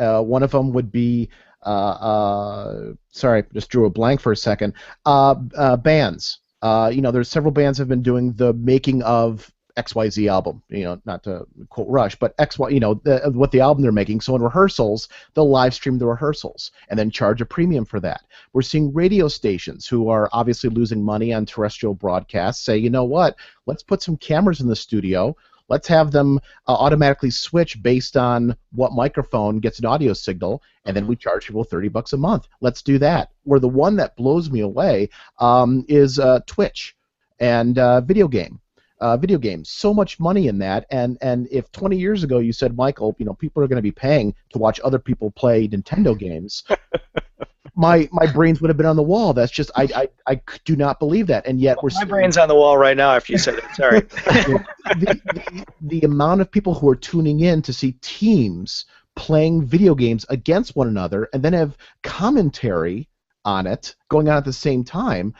of them would be sorry, just drew a blank for a second. Bands. There's several bands have been doing the making of XYZ album. Not to quote Rush, but XY. What the album they're making. So in rehearsals, they'll live stream the rehearsals and then charge a premium for that. We're seeing radio stations who are obviously losing money on terrestrial broadcasts say, you know what? Let's put some cameras in the studio. Let's have them automatically switch based on what microphone gets an audio signal, and then we charge people $30 a month. Let's do that. Or the one that blows me away is Twitch and video games. So much money in that, and if 20 years ago you said, Michael, people are going to be paying to watch other people play Nintendo games, my brains would have been on the wall. That's just I do not believe that, and yet my brain's on the wall right now after you said it. Sorry. the amount of people who are tuning in to see teams playing video games against one another and then have commentary on it going on at the same time,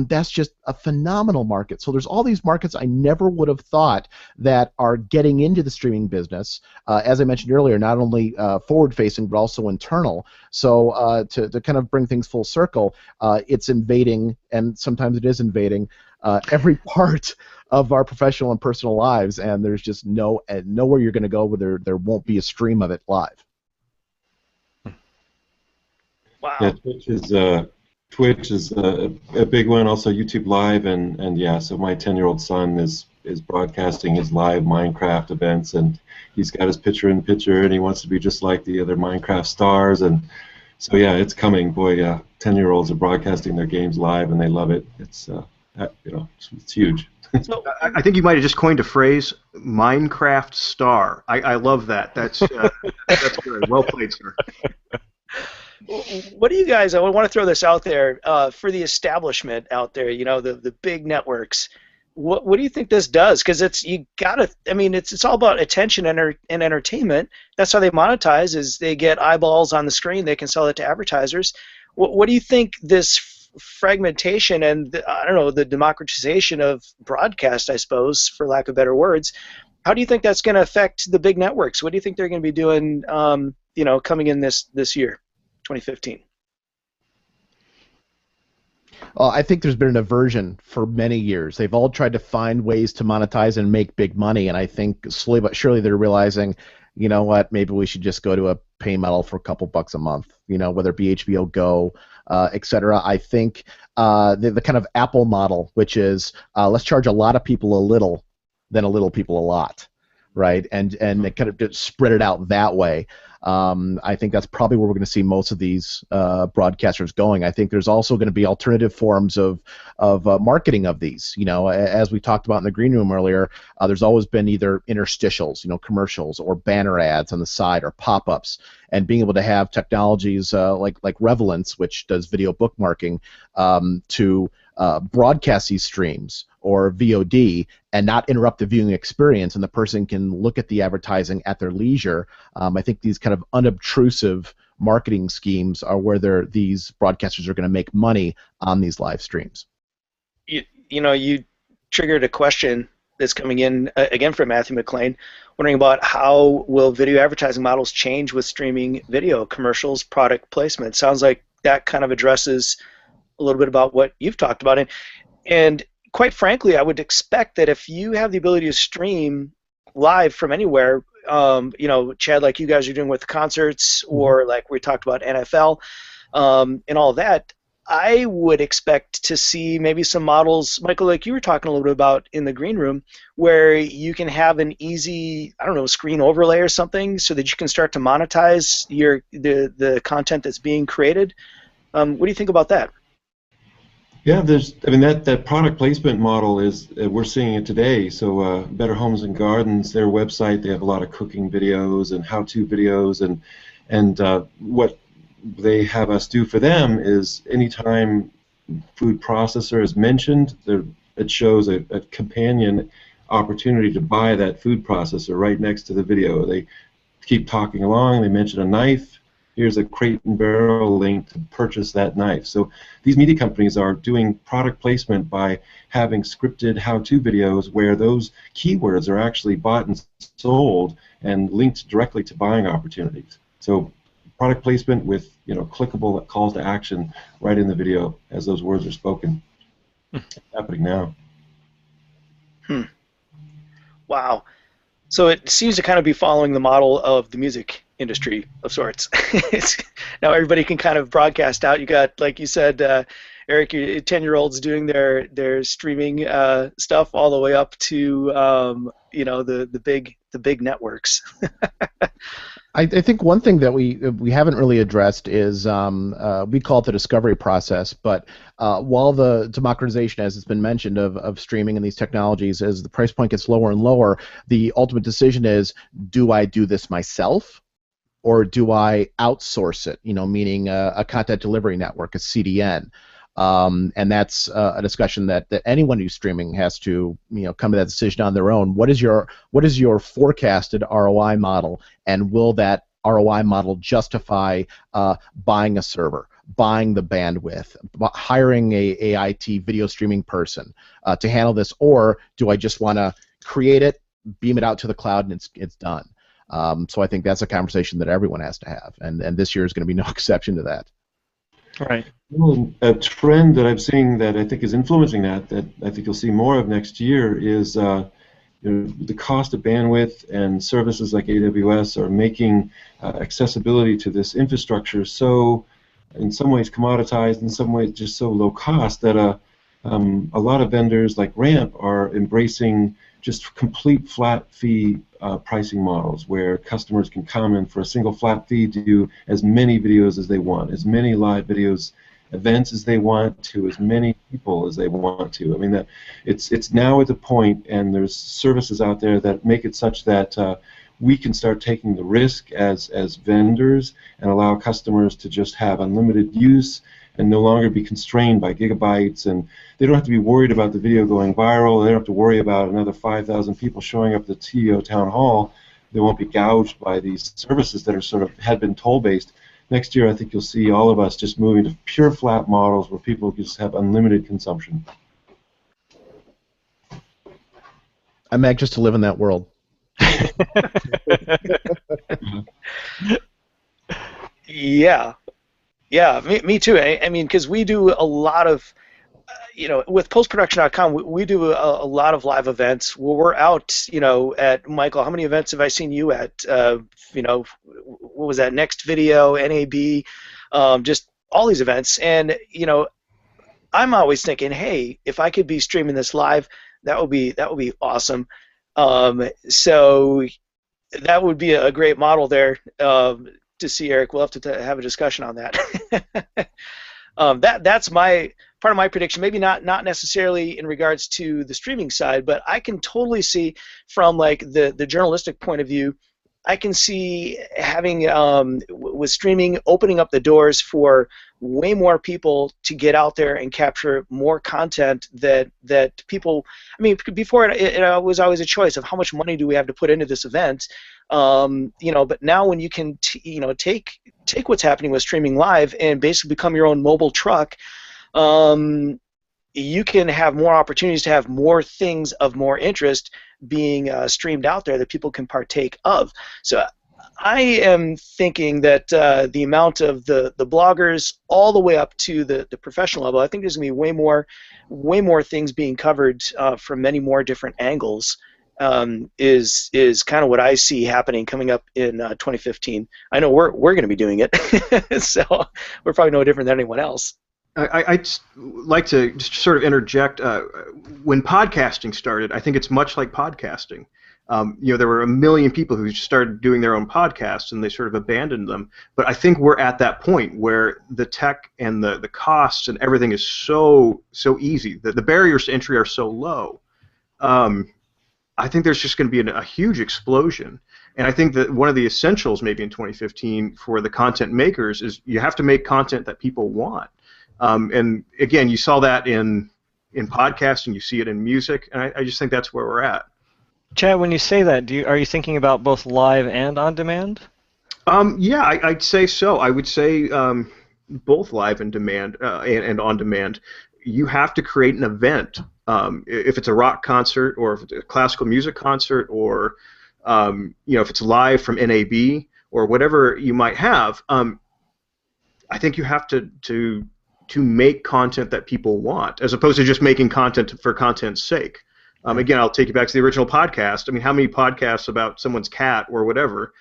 that's just a phenomenal market. So there's all these markets I never would have thought that are getting into the streaming business. As I mentioned earlier, not only forward-facing but also internal. So to kind of bring things full circle, it's invading, and sometimes it is invading, every part of our professional and personal lives, and there's just nowhere you're going to go where there won't be a stream of it live. Wow. Yeah, Twitch is a big one. Also YouTube Live, and yeah. So my 10-year-old son is broadcasting his live Minecraft events, and he's got his picture-in-picture, and he wants to be just like the other Minecraft stars, and so yeah, it's coming. Boy, 10-year-olds are broadcasting their games live, and they love it. It's it's huge. So, I think you might have just coined a phrase, Minecraft star. I love that. That's good. Well played, sir. what do you guys? I want to throw this out there for the establishment out there. The big networks. What do you think this does? Because it's all about attention and entertainment. That's how they monetize. Is they get eyeballs on the screen. They can sell it to advertisers. What do you think this fragmentation and I don't know, the democratization of broadcast, I suppose, for lack of better words. How do you think that's going to affect the big networks? What do you think they're going to be doing, coming in this year, 2015? Well, I think there's been an aversion for many years. They've all tried to find ways to monetize and make big money, and I think slowly but surely they're realizing, you know what, maybe we should just go to a pay model for a couple bucks a month, whether it be HBO Go, et cetera. I think the kind of Apple model, which is let's charge a lot of people a little, then a little people a lot, right? And it kind of just spread it out that way. I think that's probably where we're going to see most of these broadcasters going. I think there's also going to be alternative forms of marketing of these. As we talked about in the green room earlier, there's always been either interstitials, commercials, or banner ads on the side, or pop-ups. And being able to have technologies like Revelance, which does video bookmarking, to broadcast these streams or VOD and not interrupt the viewing experience, and the person can look at the advertising at their leisure. I think these kind of unobtrusive marketing schemes are where these broadcasters are going to make money on these live streams. You triggered a question that's coming in again from Matthew McLean, wondering about how will video advertising models change with streaming video, commercials, product placement. Sounds like that kind of addresses a little bit about what you've talked about. And quite frankly, I would expect that if you have the ability to stream live from anywhere, Chad, like you guys are doing with concerts, or like we talked about NFL, and all that, I would expect to see maybe some models, Michael, like you were talking a little bit about in the green room, where you can have an easy, I don't know, screen overlay or something, so that you can start to monetize the content that's being created. What do you think about that? Yeah, that product placement model is, we're seeing it today. So Better Homes and Gardens, their website, they have a lot of cooking videos and how-to videos, and what they have us do for them is anytime food processor is mentioned, it shows a companion opportunity to buy that food processor right next to the video. They keep talking along, they mention a knife, here's a Crate and Barrel link to purchase that knife. So these media companies are doing product placement by having scripted how-to videos where those keywords are actually bought and sold and linked directly to buying opportunities. So product placement with clickable calls to action right in the video as those words are spoken. It's happening now. Wow. So it seems to kind of be following the model of the music industry of sorts. Now everybody can kind of broadcast out. You got, like you said, Eric, 10-year-olds doing their streaming stuff all the way up to the big networks. I think one thing that we haven't really addressed is we call it the discovery process, but while the democratization, as it's been mentioned, of streaming and these technologies, as the price point gets lower and lower, the ultimate decision is, do I do this myself, or do I outsource it, meaning a content delivery network, a CDN? And that's a discussion that anyone who's streaming has to come to that decision on their own. What is your forecasted ROI model, and will that ROI model justify buying a server, buying the bandwidth, hiring a AIT video streaming person to handle this, or do I just want to create it, beam it out to the cloud, and it's done? So I think that's a conversation that everyone has to have, and this year is going to be no exception to that. Right. Well, a trend that I'm seeing that I think is influencing that I think you'll see more of next year is the cost of bandwidth, and services like AWS are making accessibility to this infrastructure so, in some ways, commoditized, in some ways just so low cost that a lot of vendors like Ramp are embracing just complete flat fee pricing models where customers can come in for a single flat fee to do as many videos as they want, as many live videos, events as they want, to as many people as they want to. I mean, that it's now at the point, and there's services out there that make it such that we can start taking the risk as vendors and allow customers to just have unlimited use and no longer be constrained by gigabytes, and they don't have to be worried about the video going viral. They don't have to worry about another 5,000 people showing up at the TO town hall. They won't be gouged by these services that are sort of had been toll-based. next year I think you'll see all of us just moving to pure flat models where people just have unlimited consumption. I'm anxious to live in that world. Yeah, yeah, me too. I mean, because we do a lot of, with PostProduction.com, we do a lot of live events. Well, we're out, at Michael. How many events have I seen you at? What was that? Next Video, NAB, just all these events. And I'm always thinking, hey, if I could be streaming this live, that would be awesome. So that would be a great model there to see, Eric. We'll have to have a discussion on that. That's my part of my prediction. Maybe not necessarily in regards to the streaming side, but I can totally see from like the journalistic point of view. I can see having with streaming opening up the doors for way more people to get out there and capture more content that people. I mean, before it was always a choice of how much money do we have to put into this event, But now when you can take what's happening with streaming live and basically become your own mobile truck. You can have more opportunities to have more things of more interest being streamed out there that people can partake of. So I am thinking that the amount of the bloggers all the way up to the professional level, I think there's going to be way more things being covered from many more different angles. Is kind of what I see happening coming up in 2015. I know we're going to be doing it, so we're probably no different than anyone else. I'd like to just sort of interject. When podcasting started, I think it's much like podcasting. There were a million people who just started doing their own podcasts, and they sort of abandoned them. But I think we're at that point where the tech and the costs and everything is so easy. The barriers to entry are so low. I think there's just going to be a huge explosion. And I think that one of the essentials maybe in 2015 for the content makers is you have to make content that people want. And again, you saw that in podcasting, you see it in music, and I just think that's where we're at. Chad, when you say that, are you thinking about both live and on demand? Yeah, I'd say so. I would say both live and demand and on demand. You have to create an event. If it's a rock concert, or if it's a classical music concert, or if it's live from NAB or whatever you might have, I think you have to make content that people want, as opposed to just making content for content's sake. Again, I'll take you back to the original podcast. I mean, how many podcasts about someone's cat or whatever,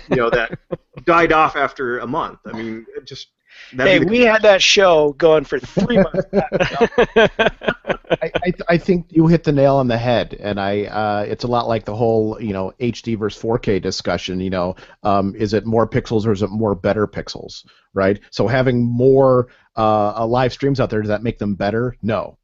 that died off after a month? I mean, just. Hey, we had that show going for 3 months. I think you hit the nail on the head, and it's a lot like the whole HD versus 4K discussion. Is it more pixels or is it more better pixels, right? So having more live streams out there, does that make them better? No,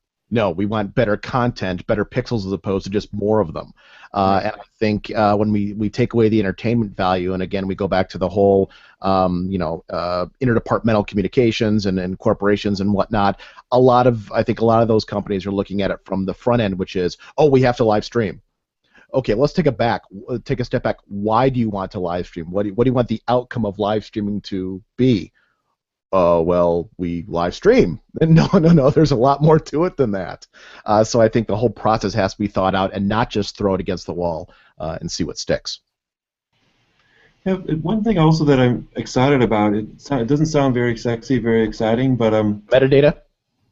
we want better content, better pixels, as opposed to just more of them. And I think when we take away the entertainment value, and again we go back to the whole interdepartmental communications and corporations and whatnot, I think a lot of those companies are looking at it from the front end, which is, we have to live stream. Okay, let's take a step back. Why do you want to live stream? What do you want the outcome of live streaming to be? Well, we live stream. And no, there's a lot more to it than that. So I think the whole process has to be thought out and not just throw it against the wall and see what sticks. Yeah, one thing also that I'm excited about, it doesn't sound very sexy, very exciting, but metadata?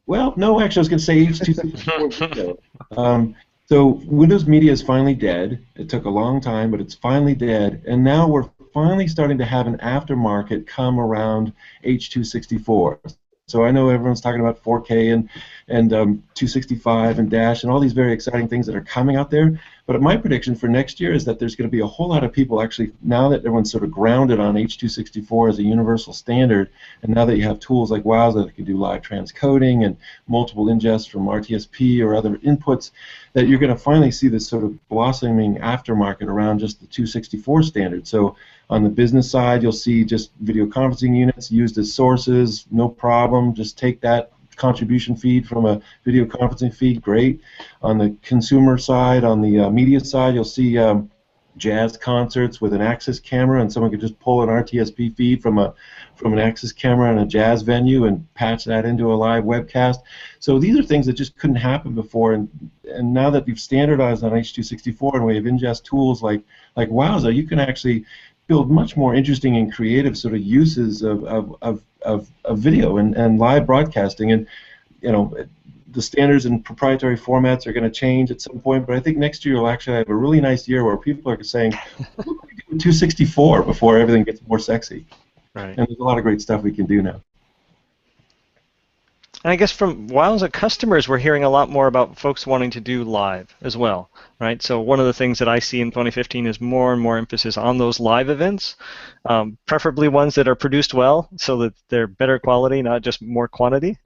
Well, no, actually, I was going to say H264. So Windows Media is finally dead. It took a long time, but it's finally dead, and now we're finally starting to have an aftermarket come around H264. So I know everyone's talking about 4K and 265 and Dash and all these very exciting things that are coming out there. But my prediction for next year is that there's going to be a whole lot of people actually, now that everyone's sort of grounded on H264 as a universal standard, and now that you have tools like Wowza that can do live transcoding and multiple ingests from RTSP or other inputs, that you're going to finally see this sort of blossoming aftermarket around just the 264 standard. So on the business side, you'll see just video conferencing units used as sources, no problem. Just take that contribution feed from a video conferencing feed, great. On the consumer side, on the media side, you'll see jazz concerts with an access camera, and someone could just pull an RTSP feed from an access camera in a jazz venue and patch that into a live webcast. So these are things that just couldn't happen before, and now that we've standardized on H.264 and we have ingest tools like Wowza, you can actually build much more interesting and creative sort of uses of video and live broadcasting. And the standards and proprietary formats are going to change at some point, but I think next year you'll actually have a really nice year where people are saying, look, we can do 264 before everything gets more sexy. Right. And there's a lot of great stuff we can do now. And I guess from Wowza customers, we're hearing a lot more about folks wanting to do live as well, right? So one of the things that I see in 2015 is more and more emphasis on those live events, preferably ones that are produced well so that they're better quality, not just more quantity.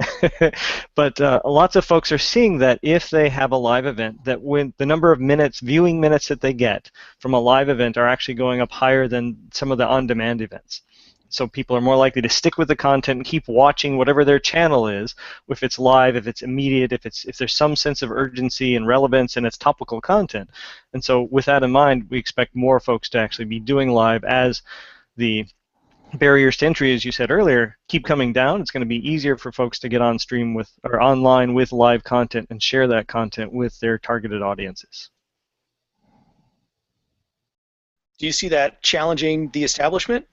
But lots of folks are seeing that if they have a live event, that when the number of minutes, viewing minutes that they get from a live event are actually going up higher than some of the on-demand events. So people are more likely to stick with the content and keep watching whatever their channel is, if it's live, if it's immediate, if there's some sense of urgency and relevance and it's topical content. And so with that in mind, we expect more folks to actually be doing live as the barriers to entry, as you said earlier, keep coming down. It's going to be easier for folks to get on stream with or online with live content and share that content with their targeted audiences. Do you see that challenging the establishment?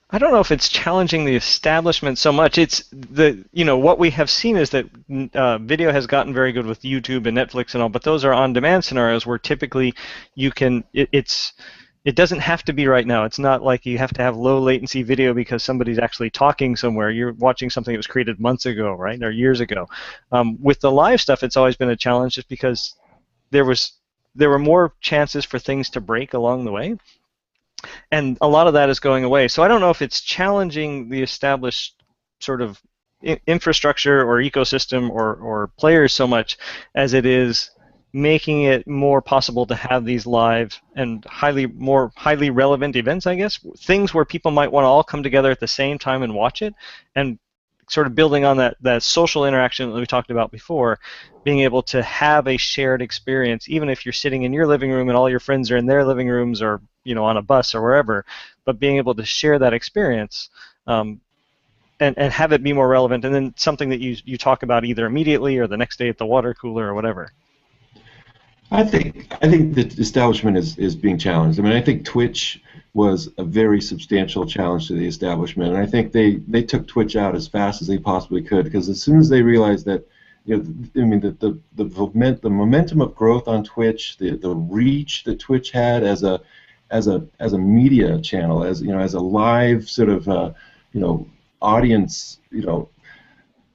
I don't know if it's challenging the establishment so much. It's what we have seen is that video has gotten very good with YouTube and Netflix and all, but those are on-demand scenarios where typically you can. It doesn't have to be right now. It's not like you have to have low latency video because somebody's actually talking somewhere. You're watching something that was created months ago, right, or years ago. With the live stuff, it's always been a challenge just because there were more chances for things to break along the way. And a lot of that is going away. So I don't know if it's challenging the established sort of infrastructure or ecosystem or players so much as it is making it more possible to have these live and more highly relevant events, I guess, things where people might want to all come together at the same time and watch it, and sort of building on that social interaction that we talked about before, being able to have a shared experience, even if you're sitting in your living room and all your friends are in their living rooms or on a bus or wherever, but being able to share that experience and have it be more relevant, and then something that you talk about either immediately or the next day at the water cooler or whatever. I think the establishment is being challenged. I mean, I think Twitch was a very substantial challenge to the establishment, and I think they took Twitch out as fast as they possibly could, because as soon as they realized that, the momentum of growth on Twitch, the reach that Twitch had as a media channel, as a live sort of audience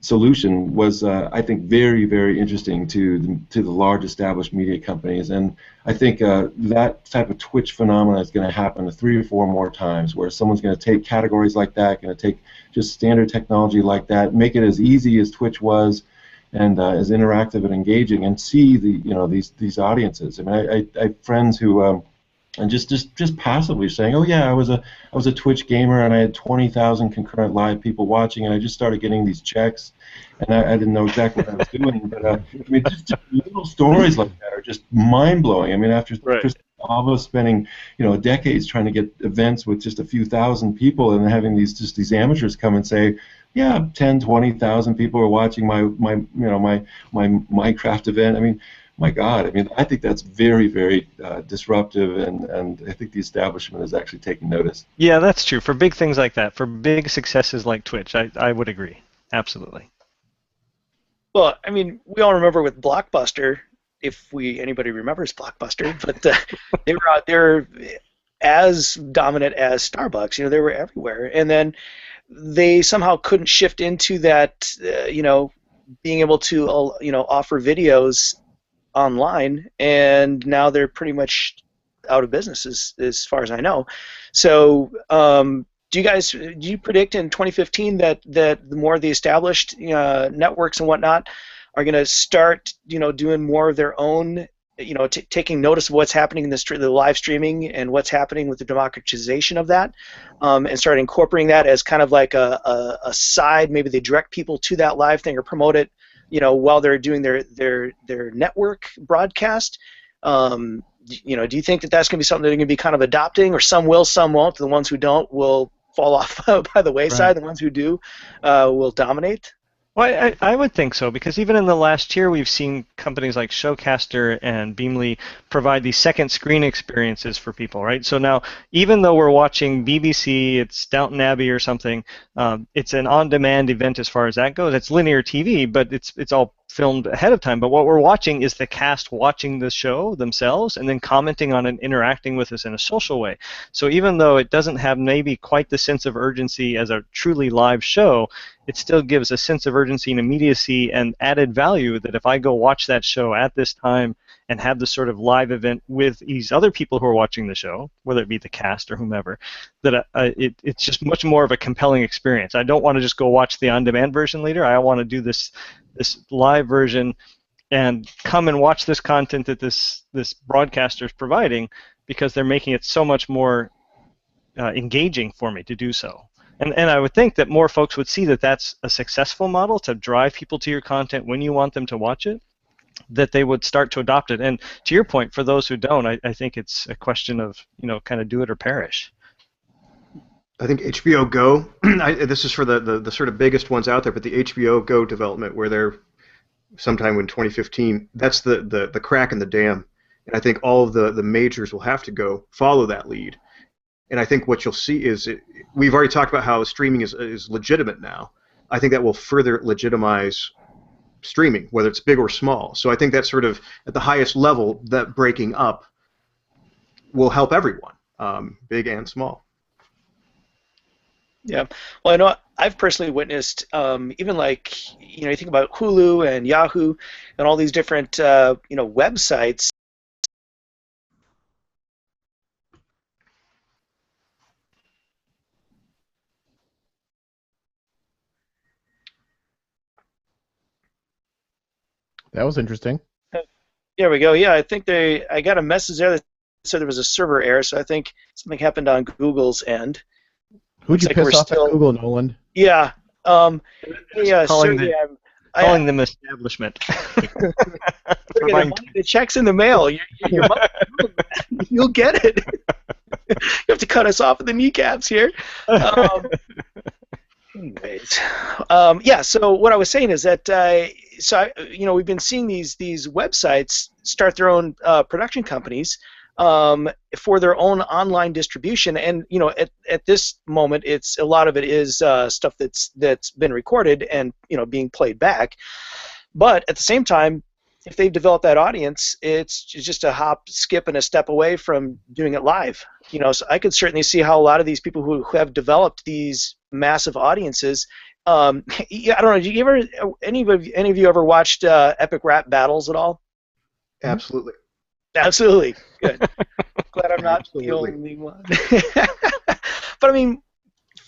solution was, I think, very, very interesting to the large established media companies. And I think that type of Twitch phenomenon is going to happen 3 or 4 more times, where someone's going to take categories like that, going to take just standard technology like that, make it as easy as Twitch was, and as interactive and engaging, and see these audiences. I mean, I have friends who and just passively saying, oh yeah, I was a Twitch gamer and I had 20,000 concurrent live people watching, and I just started getting these checks, and I didn't know exactly what I was doing. But I mean, just little stories like that are just mind blowing. I mean, after Chris Alva spending decades trying to get events with just a few thousand people, and having these amateurs come and say, yeah, 10, 20,000 people are watching my Minecraft event. I mean, my God, I mean, I think that's very, very disruptive, and I think the establishment is actually taking notice. Yeah, that's true. For big things like that, for big successes like Twitch, I would agree. Absolutely. Well, I mean, we all remember with Blockbuster, if anybody remembers Blockbuster, but they're as dominant as Starbucks. They were everywhere, and then they somehow couldn't shift into that, being able to, offer videos online, and now they're pretty much out of business as far as I know. So do you predict in 2015 that the more of the established networks and whatnot are going to start doing more of their own, taking notice of what's happening in the live streaming and what's happening with the democratization of that, and start incorporating that as kind of like a side, maybe they direct people to that live thing or promote it while they're doing their network broadcast? Do you think that that's going to be something that they're going to be kind of adopting, or some will, some won't? The ones who don't will fall off by the wayside. Right. The ones who do will dominate. Well, I would think so, because even in the last year, we've seen companies like Showcaster and Beamly provide these second screen experiences for people, right? So now, even though we're watching BBC, it's Downton Abbey or something, it's an on-demand event as far as that goes. It's linear TV, but it's all filmed ahead of time. But what we're watching is the cast watching the show themselves and then commenting on and interacting with us in a social way. So even though it doesn't have maybe quite the sense of urgency as a truly live show, it still gives a sense of urgency and immediacy and added value that if I go watch that show at this time and have this sort of live event with these other people who are watching the show, whether it be the cast or whomever, that it's just much more of a compelling experience. I don't want to just go watch the on-demand version later. I want to do this live version and come and watch this content that this broadcaster is providing, because they're making it so much more engaging for me to do so. And I would think that more folks would see that that's a successful model to drive people to your content when you want them to watch it, that they would start to adopt it. And to your point, for those who don't, I think it's a question of, kind of do it or perish. I think HBO Go, this is for the sort of biggest ones out there, but the HBO Go development, where they're sometime in 2015, that's the crack in the dam. And I think all of the majors will have to go follow that lead. And I think what you'll see is, we've already talked about how streaming is legitimate now. I think that will further legitimize streaming, whether it's big or small. So I think that sort of, at the highest level, that breaking up will help everyone, big and small. Yeah. Well, I know I've personally witnessed, even like, you think about Hulu and Yahoo and all these different, websites. That was interesting. There we go. Yeah, I think I got a message there that said there was a server error, so I think something happened on Google's end. Who'd you like piss off at Google, Nolan? Yeah. Yeah, calling calling them establishment. The check's in the mail. You'll get it. You have to cut us off at the kneecaps here. Anyways, yeah. So what I was saying is that we've been seeing these websites start their own production companies for their own online distribution, and at this moment, a lot of it is stuff that's been recorded and being played back. But at the same time, if they've developed that audience, it's just a hop, skip, and a step away from doing it live. So I could certainly see how a lot of these people who have developed these massive audiences. I don't know. Did you ever any of you ever watched epic rap battles at all? Absolutely. Absolutely. Good. Glad I'm not the only one. But I mean,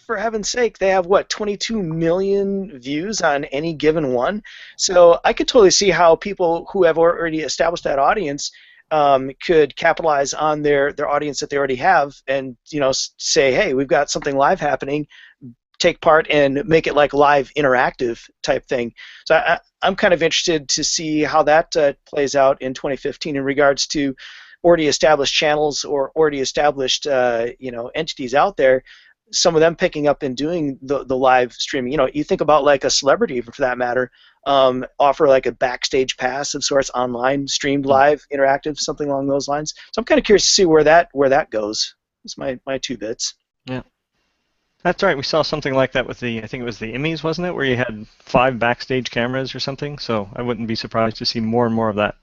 for heaven's sake, they have 22 million views on any given one. So I could totally see how people who have already established that audience could capitalize on their audience that they already have, and say, hey, we've got something live happening. Take part and make it like live interactive type thing. So I'm kind of interested to see how that plays out in 2015 in regards to already established channels or already established entities out there. Some of them picking up and doing the live streaming. You think about like a celebrity, for that matter, offer like a backstage pass of sorts, online, streamed live, interactive, something along those lines. So I'm kind of curious to see where that goes. That's my 2 bits. Yeah. That's right. We saw something like that with I think it was the Emmys, wasn't it, where you had 5 backstage cameras or something. So I wouldn't be surprised to see more and more of that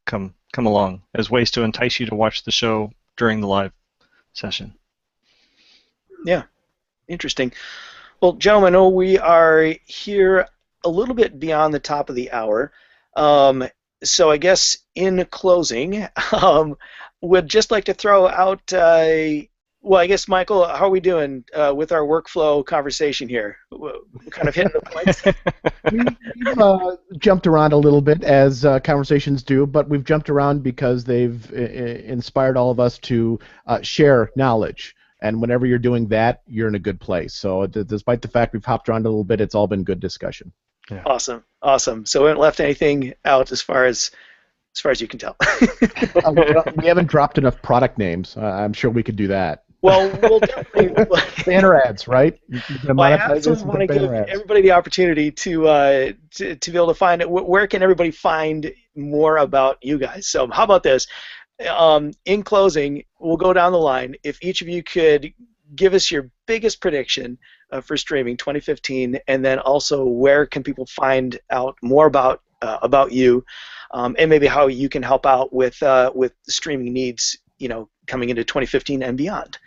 come along as ways to entice you to watch the show during the live session. Yeah, interesting. Well, gentlemen, I know we are here a little bit beyond the top of the hour. So I guess in closing, would just like to throw out. Well, I guess, Michael, how are we doing with our workflow conversation here? We're kind of hitting the points. We've jumped around a little bit, as conversations do, but we've jumped around because they've inspired all of us to share knowledge. And whenever you're doing that, you're in a good place. So despite the fact we've hopped around a little bit, it's all been good discussion. Yeah. Awesome. So we haven't left anything out as far as as far as you can tell. We haven't dropped enough product names. I'm sure we could do that. Well, we'll definitely. Banner ads, right? You can Well, I monetize this absolutely and want to put give banner ads. everybody the opportunity to be able to find it. Where can everybody find more about you guys? So, how about this? In closing, we'll go down the line. If each of you could give us your biggest prediction for streaming 2015, and then also where can people find out more about you, and maybe how you can help out with streaming needs, coming into 2015 and beyond.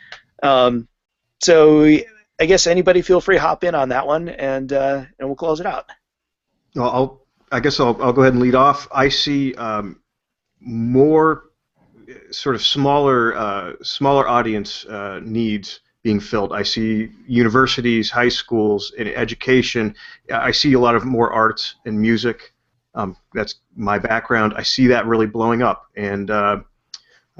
So I guess anybody feel free to hop in on that one, and we'll close it out. Well, I guess I'll go ahead and lead off. I see more sort of smaller audience needs being filled. I see universities, high schools, and education. I see a lot of more arts and music. That's my background. I see that really blowing up, and I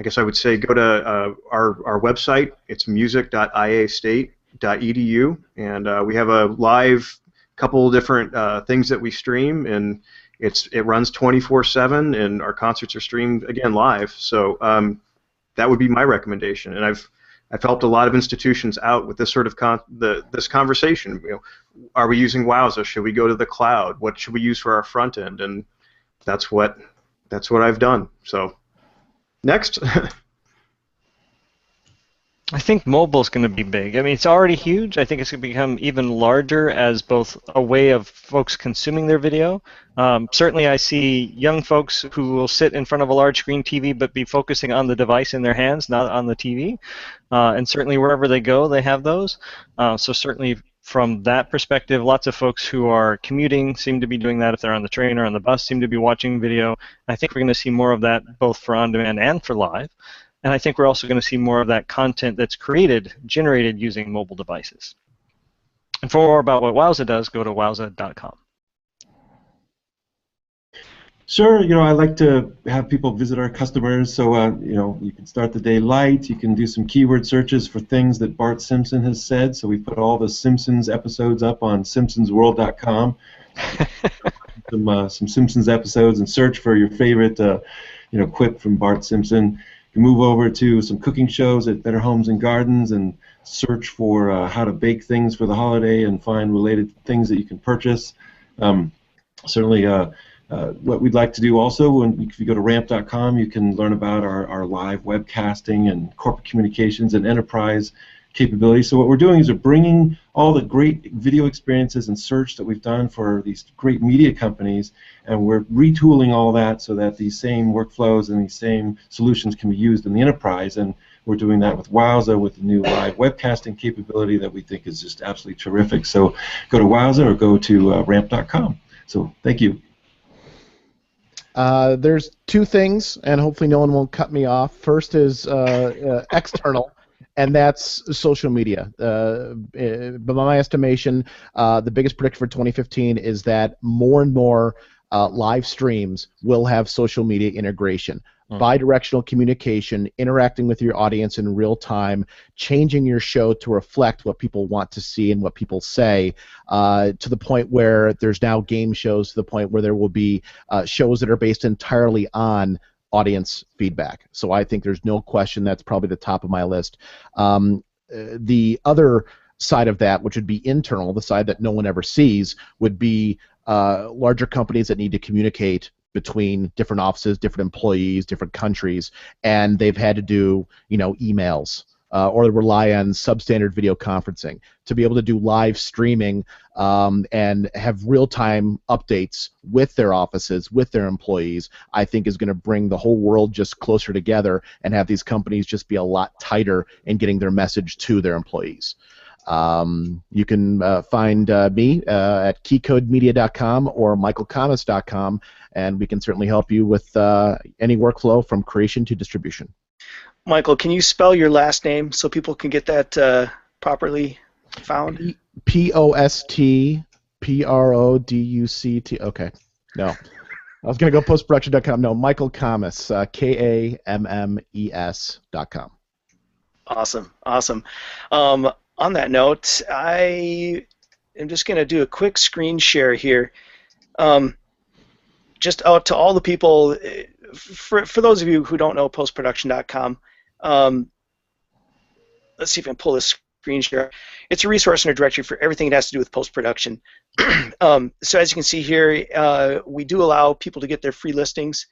guess I would say go to our website. It's music.iastate.edu, and we have a live couple of different things that we stream, and it runs 24/7, and our concerts are streamed again live. So that would be my recommendation, and I've helped a lot of institutions out with this sort of this conversation. Are we using Wowza? Should we go to the cloud? What should we use for our front end? And that's what I've done. So. Next. I think mobile is going to be big. I mean, it's already huge. I think it's going to become even larger as both a way of folks consuming their video. Certainly, I see young folks who will sit in front of a large screen TV but be focusing on the device in their hands, not on the TV. And certainly, wherever they go, they have those. So certainly, from that perspective, lots of folks who are commuting seem to be doing that. If they're on the train or on the bus, seem to be watching video. I think we're going to see more of that both for on-demand and for live. And I think we're also going to see more of that content that's generated using mobile devices. And for more about what Wowza does, go to wowza.com. Sure, I like to have people visit our customers, so you can start the day light. You can do some keyword searches for things that Bart Simpson has said. So we put all the Simpsons episodes up on simpsonsworld.com. some Simpsons episodes, and search for your favorite quip from Bart Simpson. You can move over to some cooking shows at Better Homes and Gardens and search for how to bake things for the holiday and find related things that you can purchase. Certainly. What we'd like to do also, if you go to ramp.com, you can learn about our live webcasting and corporate communications and enterprise capabilities. So what we're doing is we're bringing all the great video experiences and search that we've done for these great media companies, and we're retooling all that so that these same workflows and these same solutions can be used in the enterprise. And we're doing that with Wowza, with the new live webcasting capability that we think is just absolutely terrific. So go to Wowza or go to ramp.com. So thank you. There's two things, and hopefully no one won't cut me off. First is external, and that's social media. By my estimation, the biggest predictor for 2015 is that more and more live streams will have social media integration. Bi-directional communication, interacting with your audience in real time, changing your show to reflect what people want to see and what people say, to the point where there's now game shows, to the point where there will be shows that are based entirely on audience feedback. So I think there's no question that's probably the top of my list. The other side of that, which would be internal, the side that no one ever sees, would be larger companies that need to communicate between different offices, different employees, different countries, and they've had to do, emails or rely on substandard video conferencing. To be able to do live streaming and have real-time updates with their offices, with their employees, I think is going to bring the whole world just closer together and have these companies just be a lot tighter in getting their message to their employees. You can find me at keycodemedia.com or michaelkamas.com, and we can certainly help you with any workflow from creation to distribution. Michael, can you spell your last name so people can get that properly found? PostProduct. Okay. No. I was going to go postproduction.com. No, Michael Kammes, KAMMES.com. Awesome. On that note, I am just going to do a quick screen share here. Just out to all the people for those of you who don't know PostProduction.com, let's see if I can pull this screen share. It's a resource and a directory for everything that has to do with post-production. So as you can see here, we do allow people to get their free listings.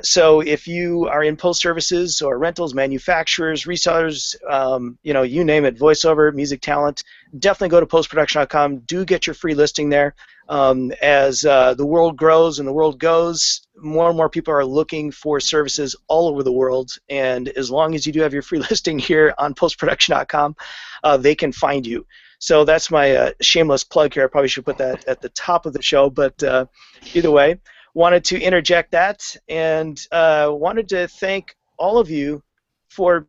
So if you are in post services or rentals, manufacturers, resellers, you name it, voiceover, music talent, definitely go to postproduction.com. Do get your free listing there. As the world grows and the world goes, more and more people are looking for services all over the world. And as long as you do have your free listing here on postproduction.com, they can find you. So that's my shameless plug here. I probably should put that at the top of the show, but either way. Wanted to interject that, and wanted to thank all of you for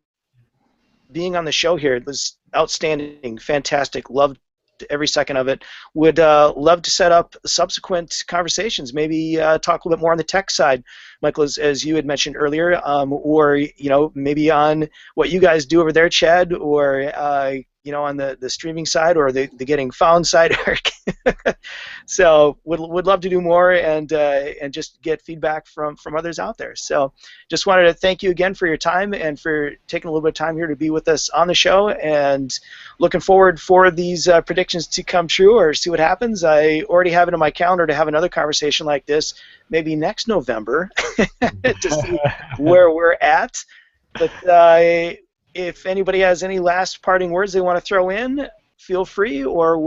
being on the show here. It was outstanding, fantastic, loved every second of it. Would love to set up subsequent conversations, maybe talk a little bit more on the tech side, Michael, as you had mentioned earlier, or maybe on what you guys do over there, Chad, or on the streaming side or the getting found side, Eric. So would love to do more and just get feedback from others out there. So just wanted to thank you again for your time and for taking a little bit of time here to be with us on the show, and looking forward for these predictions to come true or see what happens. I already have it in my calendar to have another conversation like this maybe next November to see where we're at. But if anybody has any last parting words they want to throw in, feel free, or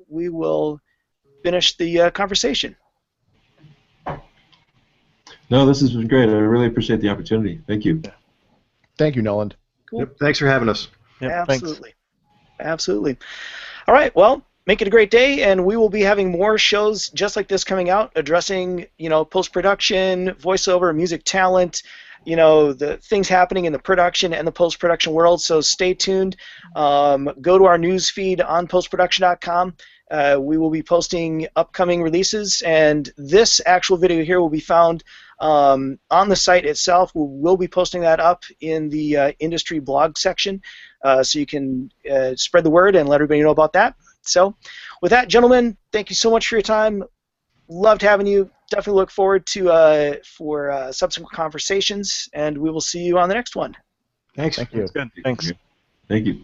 we will finish the conversation. No, this has been great. I really appreciate the opportunity. Thank you. Thank you, Noland. Cool. Yep, thanks for having us. Yep, Absolutely. Thanks. Absolutely. All right, well, make it a great day, and we will be having more shows just like this coming out, addressing, post-production, voiceover, music talent, the things happening in the production and the post-production world. So stay tuned. Go to our news feed on postproduction.com. We will be posting upcoming releases, and this actual video here will be found on the site itself. We'll be posting that up in the industry blog section, so you can spread the word and let everybody know about that. So with that, gentlemen, thank you so much for your time. Loved having you. Definitely look forward to for subsequent conversations, and we will see you on the next one. Thanks. Thank you. Good. Thanks. Thank you.